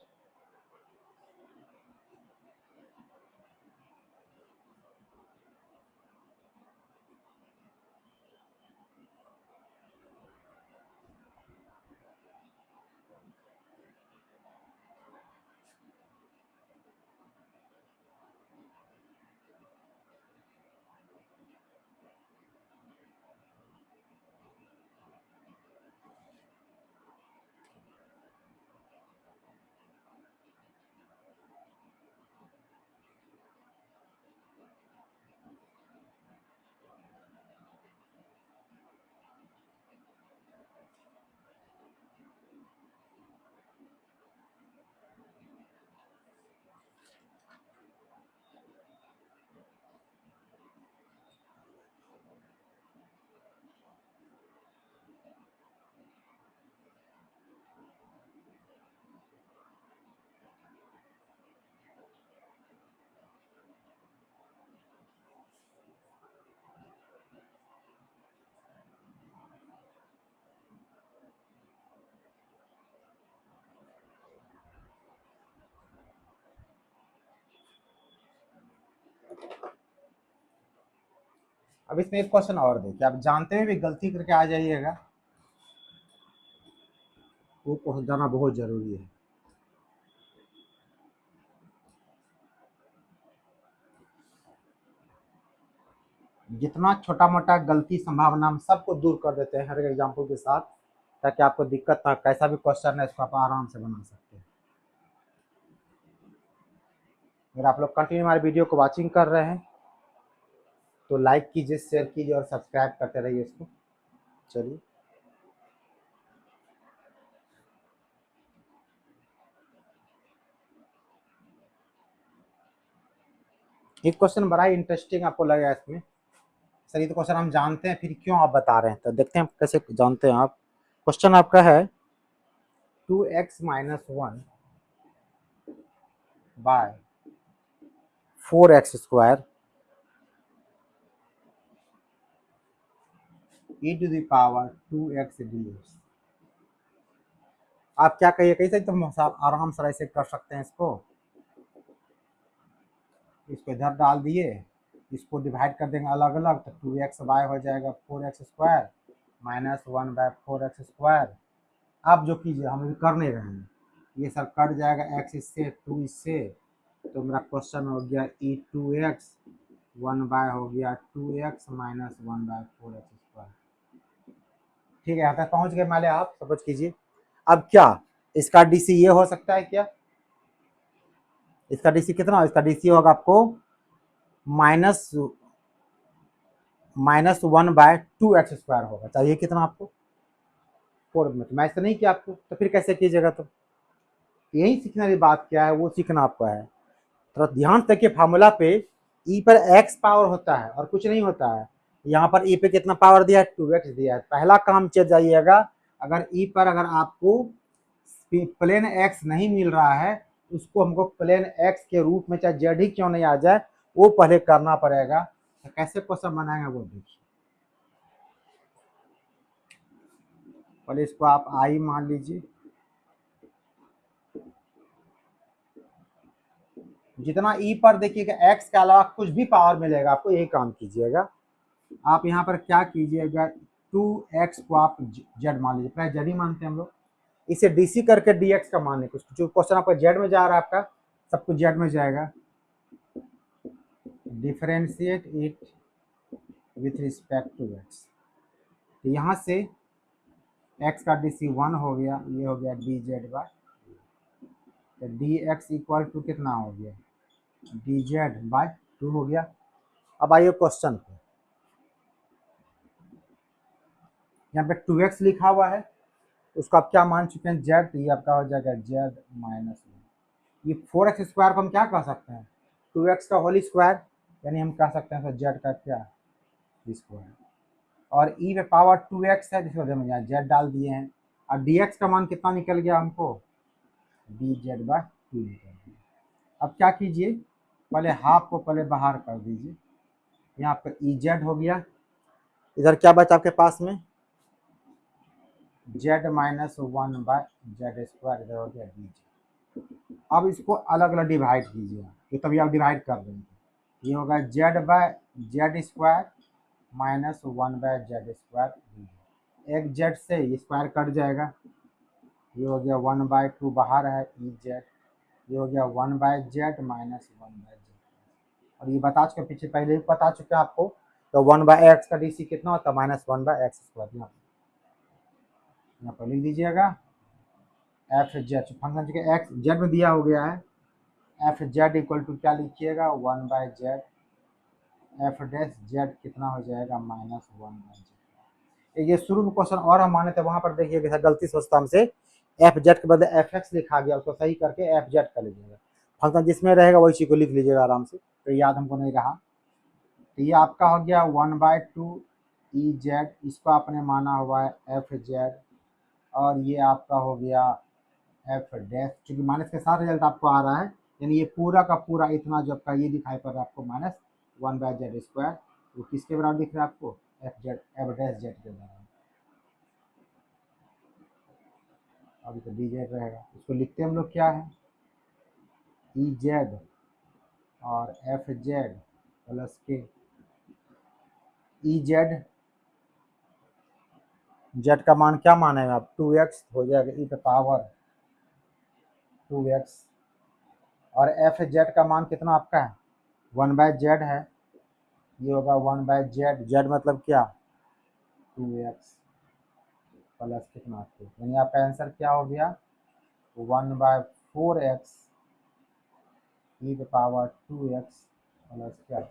अब इसमें एक क्वेश्चन और देखिए, आप जानते हुए भी गलती करके आ जाइएगा, वो पहुंच जाना बहुत जरूरी है। जितना छोटा मोटा गलती संभावना हम सबको दूर कर देते हैं हर एक एग्जाम्पल के साथ, ताकि आपको दिक्कत ना, कैसा भी क्वेश्चन है इसको आप आराम से बना सकते हैं। अगर आप लोग कंटिन्यू हमारे वीडियो को वॉचिंग कर रहे हैं तो लाइक कीजिए, शेयर कीजिए और सब्सक्राइब करते रहिए इसको। चलिए एक क्वेश्चन बड़ा ही इंटरेस्टिंग आपको लगेगा इसमें, सर ये तो क्वेश्चन हम जानते हैं फिर क्यों आप बता रहे हैं, तो देखते हैं कैसे जानते हैं आप। क्वेश्चन आपका है 2x - 1 by 4x square e to the power 2x dx। आप क्या कहिए, कैसे तुम आराम से ऐसे कर सकते हैं इसको इधर डाल दिए, इसको डिवाइड कर देंगे अलग अलग तो 2x बाय हो जाएगा 4x स्क्वायर -1/4x स्क्वायर। आप जो कीजिए हम अभी कर नहीं रहे हैं, ये सब कट जाएगा, x इससे 2 इससे, तो मेरा क्वेश्चन हो गया e2x 1 हो गया 2x - 1/4x स्क्वायर। ठीक है, यहाँ तक पहुँच गए माले आप, सपोज कीजिए। अब क्या इसका डीसी ये हो सकता है क्या, इसका डीसी कितना, इसका डीसी होगा आपको -1/2x स्क्वायर होगा, चाहिए कितना आपको 4 में, तो मैच तो नहीं किया आपको, तो फिर कैसे कीजिएगा, तो यही सीखने वाली बात क्या है वो सीखना आपका है। थोड़ा ध्यान से देखिए फार्मूला पे ई पर एक्स पावर होता है और कुछ नहीं होता है, यहाँ पर ई पे कितना पावर दिया है 2x दिया है। पहला काम चल जाइएगा, अगर ई पर अगर आपको प्लेन एक्स नहीं मिल रहा है, उसको हमको प्लेन एक्स के रूप में चाहे जेड ही क्यों नहीं आ जाए वो पहले करना पड़ेगा। तो कैसे क्वेश्चन बनाएंगे वो देखिए, पहले इसको आप आई मान लीजिए, जितना ई पर देखिएगा एक्स के अलावा कुछ भी पावर मिलेगा आपको, यही काम कीजिएगा। आप यहाँ पर क्या कीजिएगा, 2x को आप जेड मान लीजिए, प्राय जेड ही मानते हैं हम लोग। इसे डीसी करके dx का मान लें, कुछ जो क्वेश्चन आपका जेड में जा रहा है, आपका सब कुछ जेड में जाएगा। Differentiate it with respect to x, तो यहाँ से x का डी सी 1 हो गया, ये हो गया डी जेड बाय, तो डी एक्स इक्वल टू कितना हो गया, डी जेड बाय 2 हो गया। अब आइए क्वेश्चन पे, यहाँ पे 2x लिखा हुआ है, उसको आप क्या मान चुके हैं, जेड, तो ये आपका हो जाएगा जेड माइनस 1। ये 4x स्क्वायर को हम क्या कह सकते हैं, 2x का होल स्क्वायर, यानी हम कह सकते हैं तो जेड का क्या स्क्वायर, और ई पे पावर 2x है, जिसकी वजह से हम यहाँ जेड डाल दिए हैं, और dx का मान कितना निकल गया हमको, डी जेड बाय 2 निकल गया। अब क्या कीजिए, पहले हाफ को पहले बाहर कर दीजिए, यहाँ पे ई जेड हो गया, इधर क्या बचा आपके पास में, z minus 1 by z square, इधर हो गया डी जेड। अब इसको अलग अलग डिवाइड कीजिए, तो तभी आप डिवाइड कर देंगे, ये होगा Z bye z square minus 1 by z square, एक जेड से ये स्क्वायर कट जाएगा, ये हो गया 1 बाय 2 बाहर है ई जेड, ये हो गया 1 by z minus 1 by z, और ये बता चुके पीछे, पहले भी बता चुके आपको, तो 1 बाय एक्स का डीसी कितना होता है, माइनस 1 बाय एक्स स्क्वायर। यहाँ पर लिख दीजिएगा एफ जेड, फंक्शन चूंकि एक्स जेड में दिया हो गया है, एफ जेड इक्वल टू क्या लिखिएगा, 1 by z, f dash z कितना हो जाएगा, माइनस 1 बाय जेड। ये शुरू में क्वेश्चन और हम माने थे, वहां पर देखिए गलती सोचता हमसे, एफ जेड के बदले एफ एक्स लिखा गया, उसको सही करके एफ जेड कर लीजिएगा, फंक्शन जिसमें रहेगा वही चीज को लिख लीजिएगा आराम से, तो याद हमको नहीं रहा। तो ये आपका हो गया 1 बाय 2 ई जेड, इसको आपने माना हुआ है एफ जेड, और ये आपका हो गया एफ डैश, चूंकि माइनस के साथ रिजल्ट आपको आ रहा है, यानी ये पूरा का पूरा इतना जो आपका ये दिखाई पड़ रहा है आपको, माइनस 1 बाय जेड स्क्वायर, वो किसके बराबर दिख रहा है आपको, f Z, f dash Z के बराबर। अभी तो डी जेड रहेगा, इसको लिखते हम लोग क्या है, ई जेड और एफ जेड प्लस के, ई जेड, जेड का मान क्या मानेगा आप, 2x हो जाएगा ई पे पावर 2x, और एफ जेड का मान कितना आपका है, 1 बाय जेड है, ये होगा 1 बाय जेड, जेड मतलब क्या, 2x प्लस कितना 2, यानी आपका आंसर क्या हो गया, 1 बाय 4x ई पे पावर 2x प्लस क्या।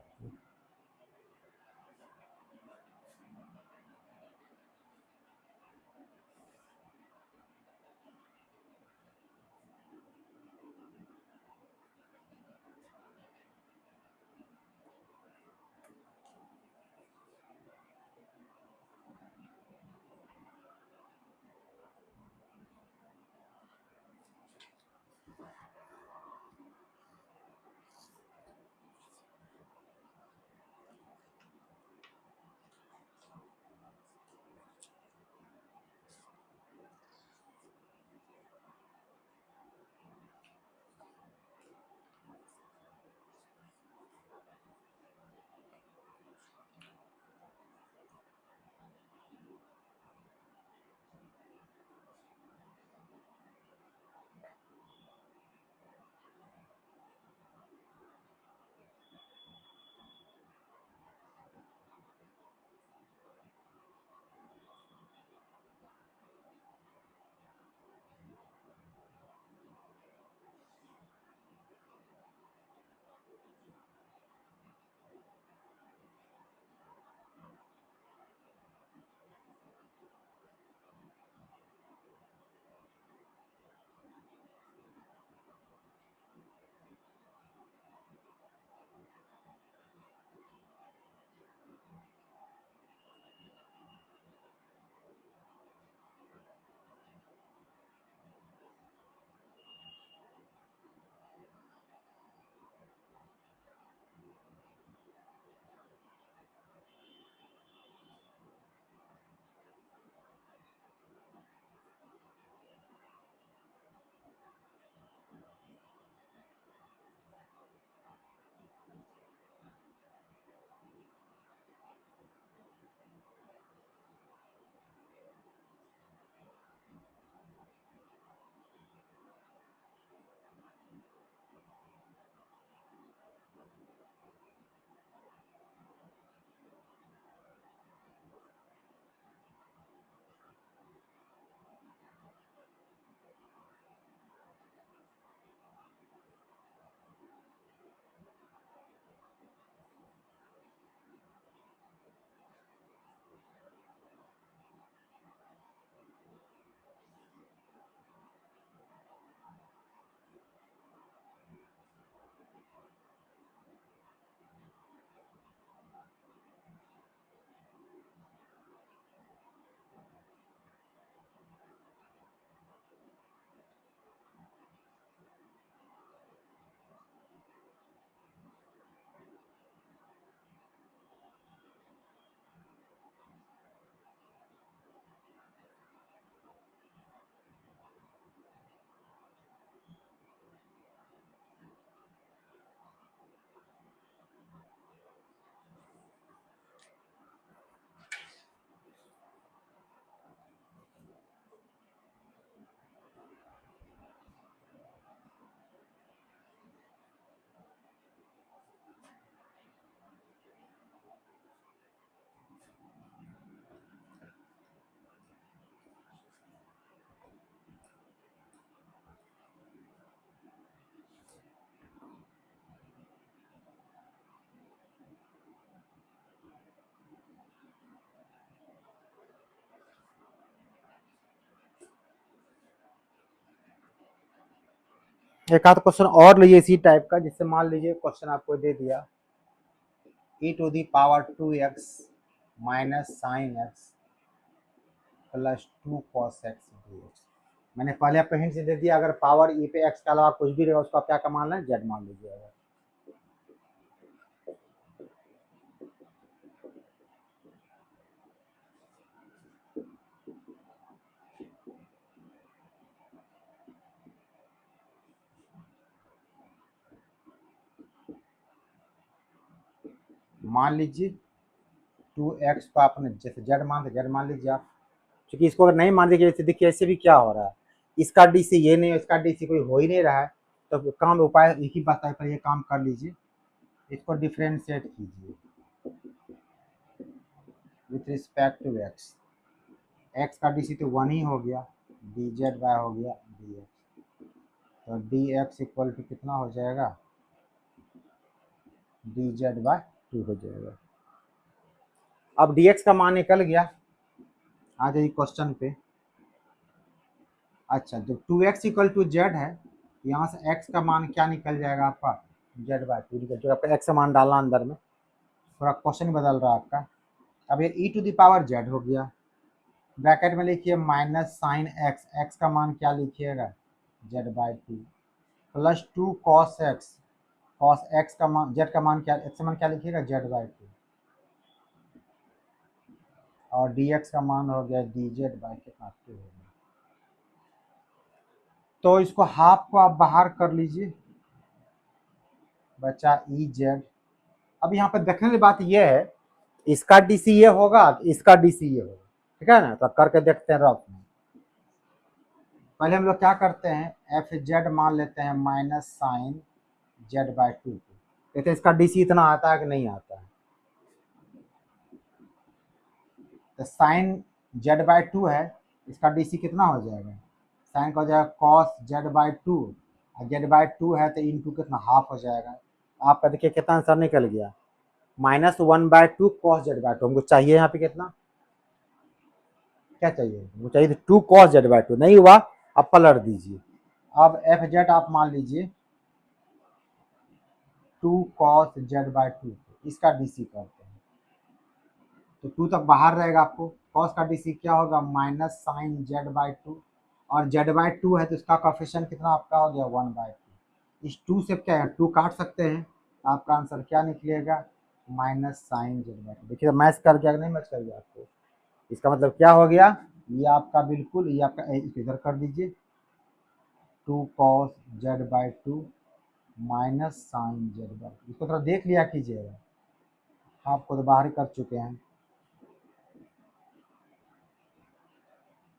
एक आध क्वेश्चन और लीजिए इसी टाइप का, जिससे मान लीजिए क्वेश्चन आपको दे दिया e⁻² minus sign x plus 2 cos x dx। मैंने पहले आपको हिंट दे दिया, अगर पावर ई पे एक्स के अलावा कुछ भी रहेगा उसको आप क्या का मान लें, जेड मान लीजिएगा। मान लीजिए 2x को आपने जैसे जेड मान लीजिए आप, क्योंकि इसको अगर नहीं मान लीजिए, जैसे देखिए ऐसे भी क्या हो रहा है, इसका डीसी ये नहीं, इसका डीसी कोई हो ही नहीं रहा है, तो काम उपाय एक ही बात है, पर ये काम कर लीजिए, इसको डिफ्रेंशिएट कीजिए with respect to x. X का डीसी तो 1 ही हो गया, डी जेड बाय हो गया डी एक्स, तो डी एक्स इक्वल टू कितना हो जाएगा, डी जेड बाय 2 हो जाएगा। अब डी एक्स का मान निकल गया, आ जाइए क्वेश्चन पे। अच्छा, जब 2x इक्वल टू जेड है, यहाँ से x का मान क्या निकल जाएगा आपका, जेड बाय 2 निकल जाएगा। आपका x का मान डालना अंदर में, थोड़ा क्वेश्चन बदल रहा है आपका। अब ये e⁻z हो गया, ब्रैकेट में लिखिए माइनस साइन एक्स, एक्स का मान क्या लिखिएगा, z by 2 plus 2 cos x, cos x का मान, जेड का मान क्या, एक्स का मान क्या लिखिएगा, जेड बाय 2, और डी एक्स का मान हो गया डी जेड बाय कितना 2 हो गया। तो इसको हाफ को आप बाहर कर लीजिए, बचा ई जेड। अब यहाँ पे देखने वाली बात यह है, इसका डीसी ये होगा, इसका डीसी ये होगा, ठीक है ना, तो करके देखते हैं रफ में। पहले हम लोग क्या करते हैं, एफ जेड मान लेते हैं माइनस साइन जेड बाय 2 को, कहते हैं इसका डीसी इतना आता है कि नहीं आता है, तो साइन जेड बाय 2 है, इसका डीसी कितना हो जाएगा, साइन का हो जाएगा कॉस जेड बाय 2, और जेड बाय 2 है तो इंटू कितना, हाफ हो जाएगा। आपका देखिए कितना आंसर निकल गया, -1/2 कॉस जेड बाय 2। हमको चाहिए यहाँ पे कितना, क्या चाहिए, वो चाहिए 2 cos जेड बाय 2, नहीं हुआ अब पलट दीजिए। अब एफ जेड आप मान लीजिए 2 cos जेड बाय 2, इसका डीसी करते हैं, तो 2 तक बाहर रहेगा, आपको cos का डीसी क्या होगा, माइनस साइन जेड बाय 2, और जेड बाय 2 है तो इसका कोफिशिएंट कितना आपका हो गया 1/2। इस 2 से क्या है, 2 काट सकते हैं, आपका आंसर क्या निकलेगा, माइनस साइन जेड बाय 2। देखिए मैच कर गया, नहीं मैच कर गया आपको, इसका मतलब क्या हो गया, ये आपका बिल्कुल, ये आपका इधर कर दीजिए 2 cos z by 2 minus sine z by 2, इसको थोड़ा देख लिया कीजिएगा, आपको तो बाहर कर चुके हैं।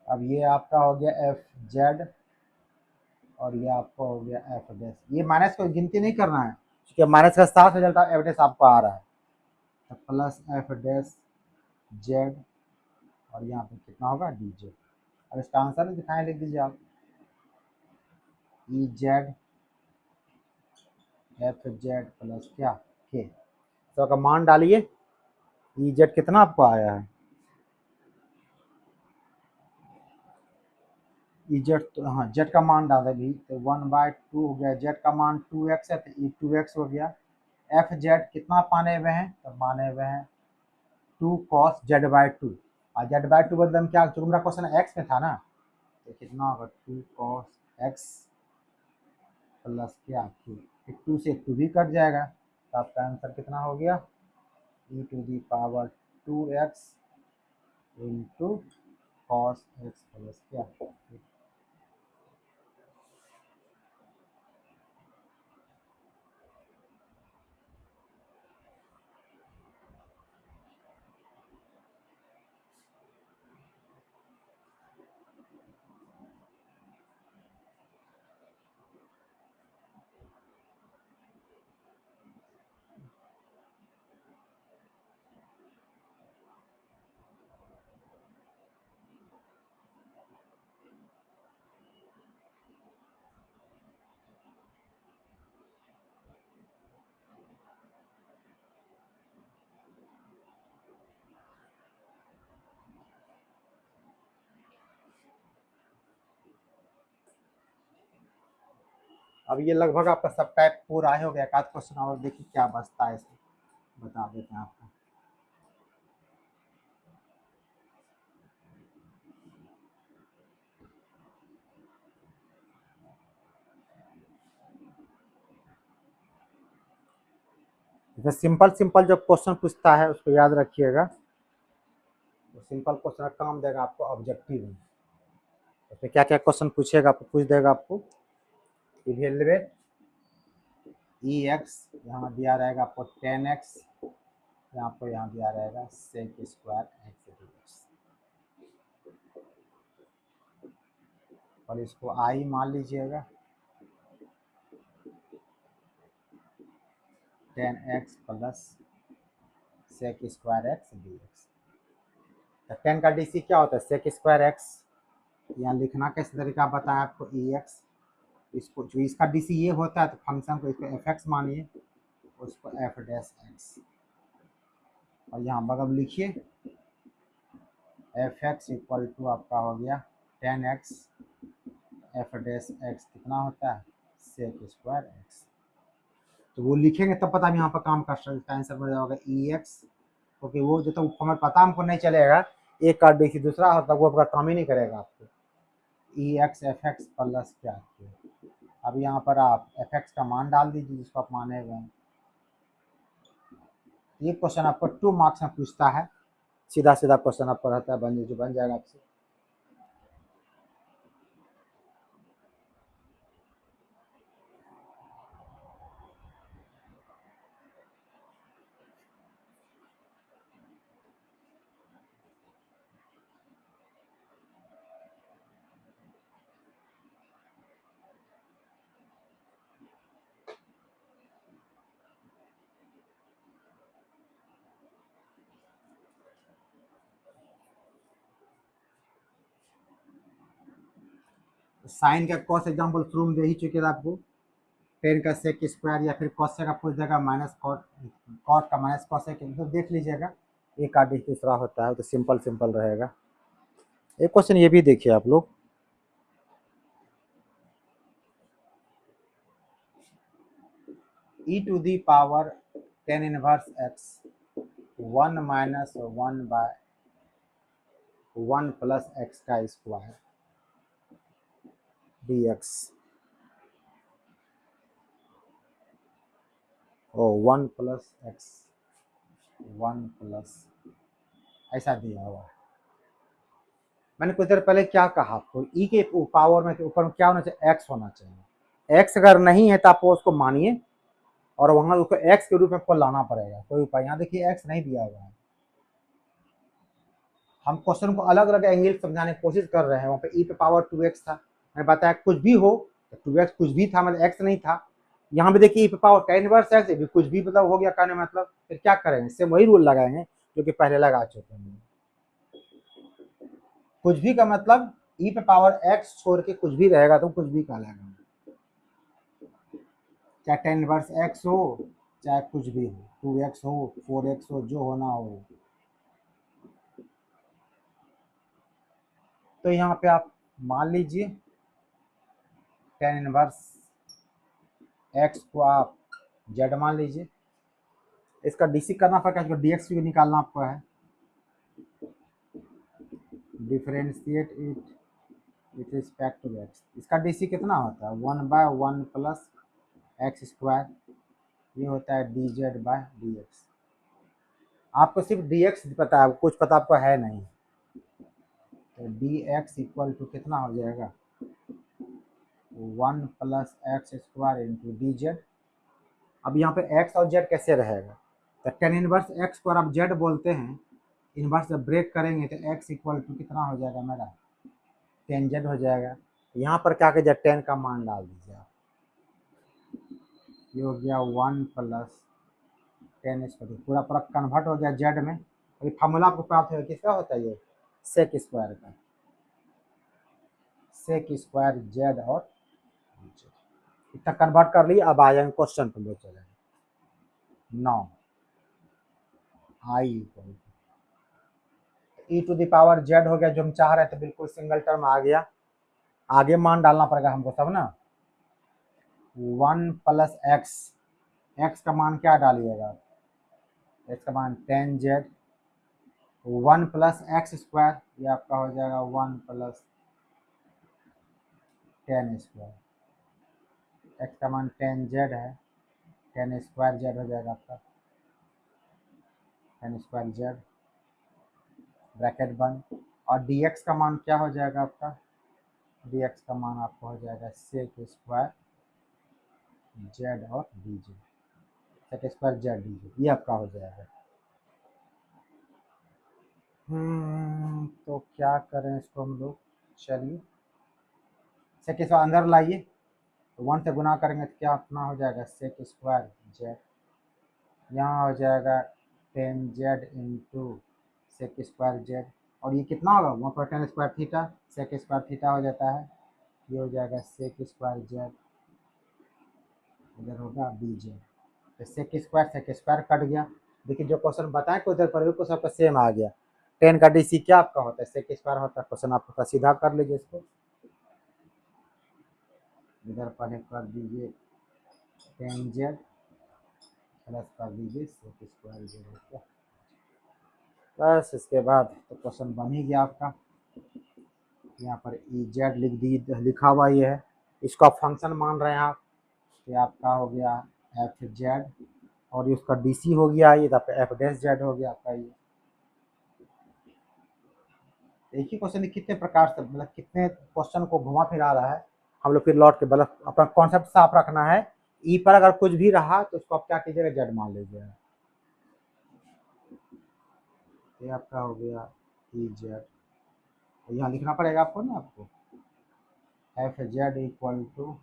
अब ये आपका हो गया एफ जेड, और ये आपका हो गया एफ डैश। ये माइनस को गिनती नहीं करना है, क्योंकि माइनस का साथ रिजल्ट एफ डैश आपको आ रहा है, तो प्लस एफ डैश जेड, और यहाँ पे कितना होगा डी जेड। अब इसका आंसर नहीं दिखाएं, लिख दीजिए आप ई जेड एफ जेड प्लस क्या के, तो का मान डालिए, ई जेड कितना आपको आया है, ई जेड, तो हाँ जेड का मान डाल भी, तो 1/2 हो गया, जेड का मान 2x है तो ई 2x हो गया। एफ जेड कितना पाने हुए हैं, तो माने हुए हैं 2 cos जेड बाय 2, और जेड बाय 2 बदले में क्या, चूंकि मेरा क्वेश्चन एक्स में था ना, तो कितना होगा 2 cos x प्लस क्या 2, 2 से 2 भी कट जाएगा, तो आपका आंसर कितना हो गया, e⁻2x into cos x plus क्या। अब ये लगभग आपका सब टाइप पूरा ही हो गया। एक आध क्वेश्चन और देखिए क्या बचता है, इसमें बता देते हैं आपको। जैसे सिंपल सिंपल जो क्वेश्चन पूछता है उसको याद रखिएगा। तो सिंपल क्वेश्चन का काम देगा आपको ऑब्जेक्टिव में। उसमें क्या क्या क्वेश्चन पूछेगा, आपको पूछ देगा आपको इवेलुएट ई एक्स, यहाँ दिया रहेगा आपको 10x, आपको यहाँ दिया रहेगा sec square x d x, और इसको आई मान लीजिएगा 10x प्लस sec square x d x. तो 10 का डीसी क्या होता है, सेक स्क्वायर एक्स। यहाँ लिखना कैसे तरीका बताया आपको, ई एक्स, इसको जो इसका डीसी ये होता है तो फंक्शन को इसको एफ एक्स मानिए, उसको एफ डैश एक्स, और यहाँ बगल लिखिए एफ एक्स इक्वल टू आपका हो गया 10x, एफ डैश एक्स कितना होता है सेक स्क्वायर एक्स। तो वो लिखेंगे तब पता हम यहाँ पर काम कर सकते हैं। आंसर बन जाएगा ई एक्स, क्योंकि वो जो तो हमें पता हमको नहीं चलेगा एक का डीसी दूसरा होता, वो आपका काम ही नहीं करेगा आपको। E x f x plus क्या, अब यहाँ पर आप एफ एक्स का मान डाल दीजिए जिसको आप माने हुए हैं। ये क्वेश्चन आपको 2 मार्क्स में पूछता है, सीधा सीधा क्वेश्चन आपको रहता है, बन जाएगा आपसे। साइन का कॉस एग्जाम्पल शुरू में दे ही चुके थे आपको, 10 का सेक स्क्वायर या फिर कॉस का पूछ देगा माइनस कॉट का माइनस कॉस तो देख लीजिएगा एक का डिश दूसरा होता है, तो सिंपल सिंपल रहेगा। एक क्वेश्चन ये भी देखिए आप लोग, e to the power 10 inverse x 1 minus 1 by 1 plus x का स्क्वायर डी एक्स, ओ 1 प्लस एक्स 1 प्लस ऐसा दिया हुआ है। मैंने कुछ देर पहले क्या कहा आपको, ई के पावर में के ऊपर में क्या होना चाहिए, एक्स होना चाहिए। एक्स अगर नहीं है तो आप उसको मानिए और वहां उसको एक्स के रूप में आपको लाना पड़ेगा, कोई उपाय। यहाँ देखिए एक्स नहीं दिया हुआ है, हम क्वेश्चन को अलग अलग एंगल समझाने की कोशिश कर रहे हैं। वहाँ पे ई पे पावर 2x था, मैंने बताया कुछ भी हो तो 2x कुछ भी था, मतलब एक्स नहीं था। यहाँ पे देखिए ई पे पावर 10 इनवर्स एक्स भी कुछ भी मतलब हो गया, कहने मतलब फिर क्या करेंगे, सेम वही रूल लगाएंगे जो कि पहले लगा चुके हैं। कुछ भी का मतलब ई पे पावर एक्स छोड़ के कुछ भी रहेगा तो कुछ भी कहलाएगा, चाहे 10 इनवर्स एक्स हो चाहे कुछ भी हो, 2x हो 4x हो, जो होना हो। तो यहाँ पे आप मान लीजिए 10 इनवर्स एक्स को आप जेड मान लीजिए, इसका डीसी करना पड़ेगा, इसको डीएक्स भी निकालना आपको है। Differentiate it with respect to x, इसका डीसी कितना होता है 1 बाय 1 प्लस एक्स स्क्वायर, ये होता है d z by d x. आपको सिर्फ डी एक्स पता है, कुछ पता आपको है नहीं, तो डी एक्स इक्वल टू कितना हो जाएगा 1 plus x square into D Z. अब यहाँ पे एक्स और जेड कैसे रहेगा, तो टेन इनवर्स एक्स को आप जेड बोलते हैं, इनवर्स जब ब्रेक करेंगे तो एक्स इक्वल टू कितना हो जाएगा मेरा 10 जेड हो जाएगा। यहाँ पर क्या कीजिए 10 का मान डाल दीजिए आप, ये हो गया 1 प्लस 10 स्क्वायर, पूरा पूरा कन्वर्ट हो गया जेड में। अभी फार्मूला आपको प्राप्त होगा किसका होता है, ये सेक स्क्वायर का, सेक स्क्वायर जेड और इतना कन्वर्ट कर लिया। अब आ जाएंगे क्वेश्चन पर, ले चलेंगे 9 I equal e to the power z हो गया जो हम चाह रहे थे, बिल्कुल सिंगल टर्म आ गया। आगे मान डालना पड़ेगा हमको सब ना, 1 प्लस एक्स, एक्स का मान क्या डालिएगा, एक्स का मान 10z, 1 प्लस एक्स स्क्वायर, ये आपका हो जाएगा 1 प्लस 10 स्क्वायर, एक्स का मान 10z है, 10 स्क्वायर जेड हो जाएगा आपका, 10 स्क्वायर जेड ब्रैकेट बंद। और dx का मान क्या हो जाएगा आपका, dx का मान आपको हो जाएगा सेक स्क्वायर जेड और dz, sec square z dz, ये आपका हो जाएगा। तो क्या करें इसको हम लोग, चलिए सेक स्क्वायर अंदर लाइए, तो 1 से गुना करेंगे तो क्या अपना हो जाएगा सेक स्क्वायर जेड, यहाँ हो जाएगा 10z into sec square z, और ये कितना होगा 1/10 square theta, sec square theta हो जाता है, ये हो जाएगा सेक स्क्वायर जेड, इधर होगा बी जेड, तो सेक स्क्वायर कट गया। देखिए जो क्वेश्चन बताएं को उधर पर को सबका सेम आ गया। 10 का डीसी क्या आपका होता है, सेक स्क्वायर होता है, क्वेश्चन आपका सीधा कर लीजिए इसको, इधर पहले कर दीजिए 10z प्लस कर दीजिए सेक स्क्वायर जेड, बस इसके बाद तो क्वेश्चन बन ही गया आपका। यहाँ पर ई जेड लिखा हुआ ये है, इसको आप फंक्शन मान रहे हैं आप, तो आपका हो गया एफ जेड, और ये उसका डी सी हो गया, ये आपका एफ डैश जेड हो गया आपका। ये एक ही क्वेश्चन कितने प्रकार से, मतलब कितने क्वेश्चन को घुमा फिरा रहा है, हम लोग फिर लौट के मतलब अपना कॉन्सेप्ट साफ रखना है। ई पर अगर कुछ भी रहा तो उसको आप क्या कीजिएगा, जेड मान लीजिएगा। ये आपका हो गया ई जेड, यहाँ लिखना पड़ेगा आपको ना, आपको f z equal to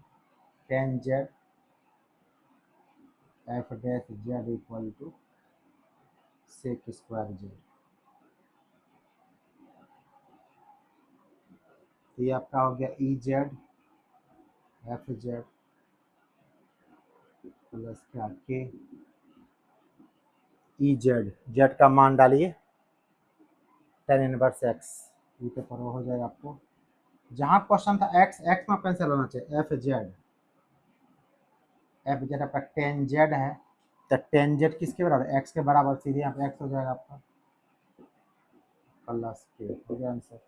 10z f dash z equal to sec square z, ये आपका हो गया e z f z plus क्या के ई जेड, जेड का मान डालिए 10 इनवर्स एक्स, ये पे पर हो जाएगा आपको। जहाँ क्वेश्चन था एक्स, एक्स में कैंसिल होना चाहिए, एफ जेड आपका 10z है, तो 10z किसके बराबर, एक्स के बराबर, सीधे यहाँ पे एक्स हो जाएगा आपका प्लस के, हो गया आंसर।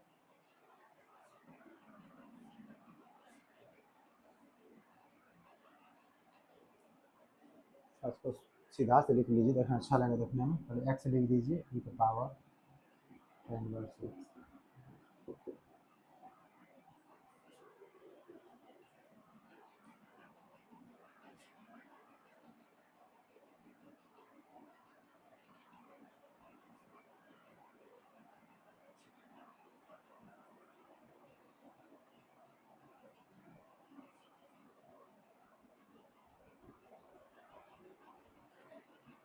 इसको सीधा से लिख लीजिए, देखना अच्छा लगे देखने में, पहले एक्स लिख दीजिए ई के पावर 10 इनवर्स एक्स।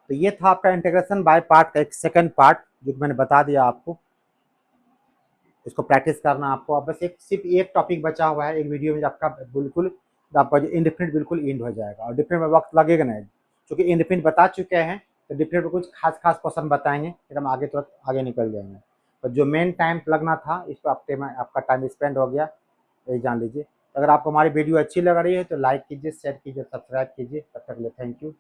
तो ये था आपका इंटीग्रेशन बाय पार्ट का एक सेकंड पार्ट, जो मैंने बता दिया आपको, इसको प्रैक्टिस करना आपको। अब बस एक सिर्फ एक टॉपिक बचा हुआ है, एक वीडियो में आपका बिल्कुल आपका जो इंडिफिनिट बिल्कुल एंड हो जाएगा, और डिफिनिट में वक्त लगेगा नहीं, क्योंकि इंडिफिनिट बता चुके हैं, तो डिफिनिट में कुछ खास खास क्वेश्चन बताएंगे, फिर हम आगे तुरंत आगे निकल जाएंगे। तो जो मेन टाइम लगना था इस पर आपका टाइम स्पेंड हो गया, यही जान लीजिए। अगर आपको हमारी वीडियो अच्छी लग रही है तो लाइक कीजिए, शेयर कीजिए, सब्सक्राइब कीजिए। तब तक के लिए थैंक यू।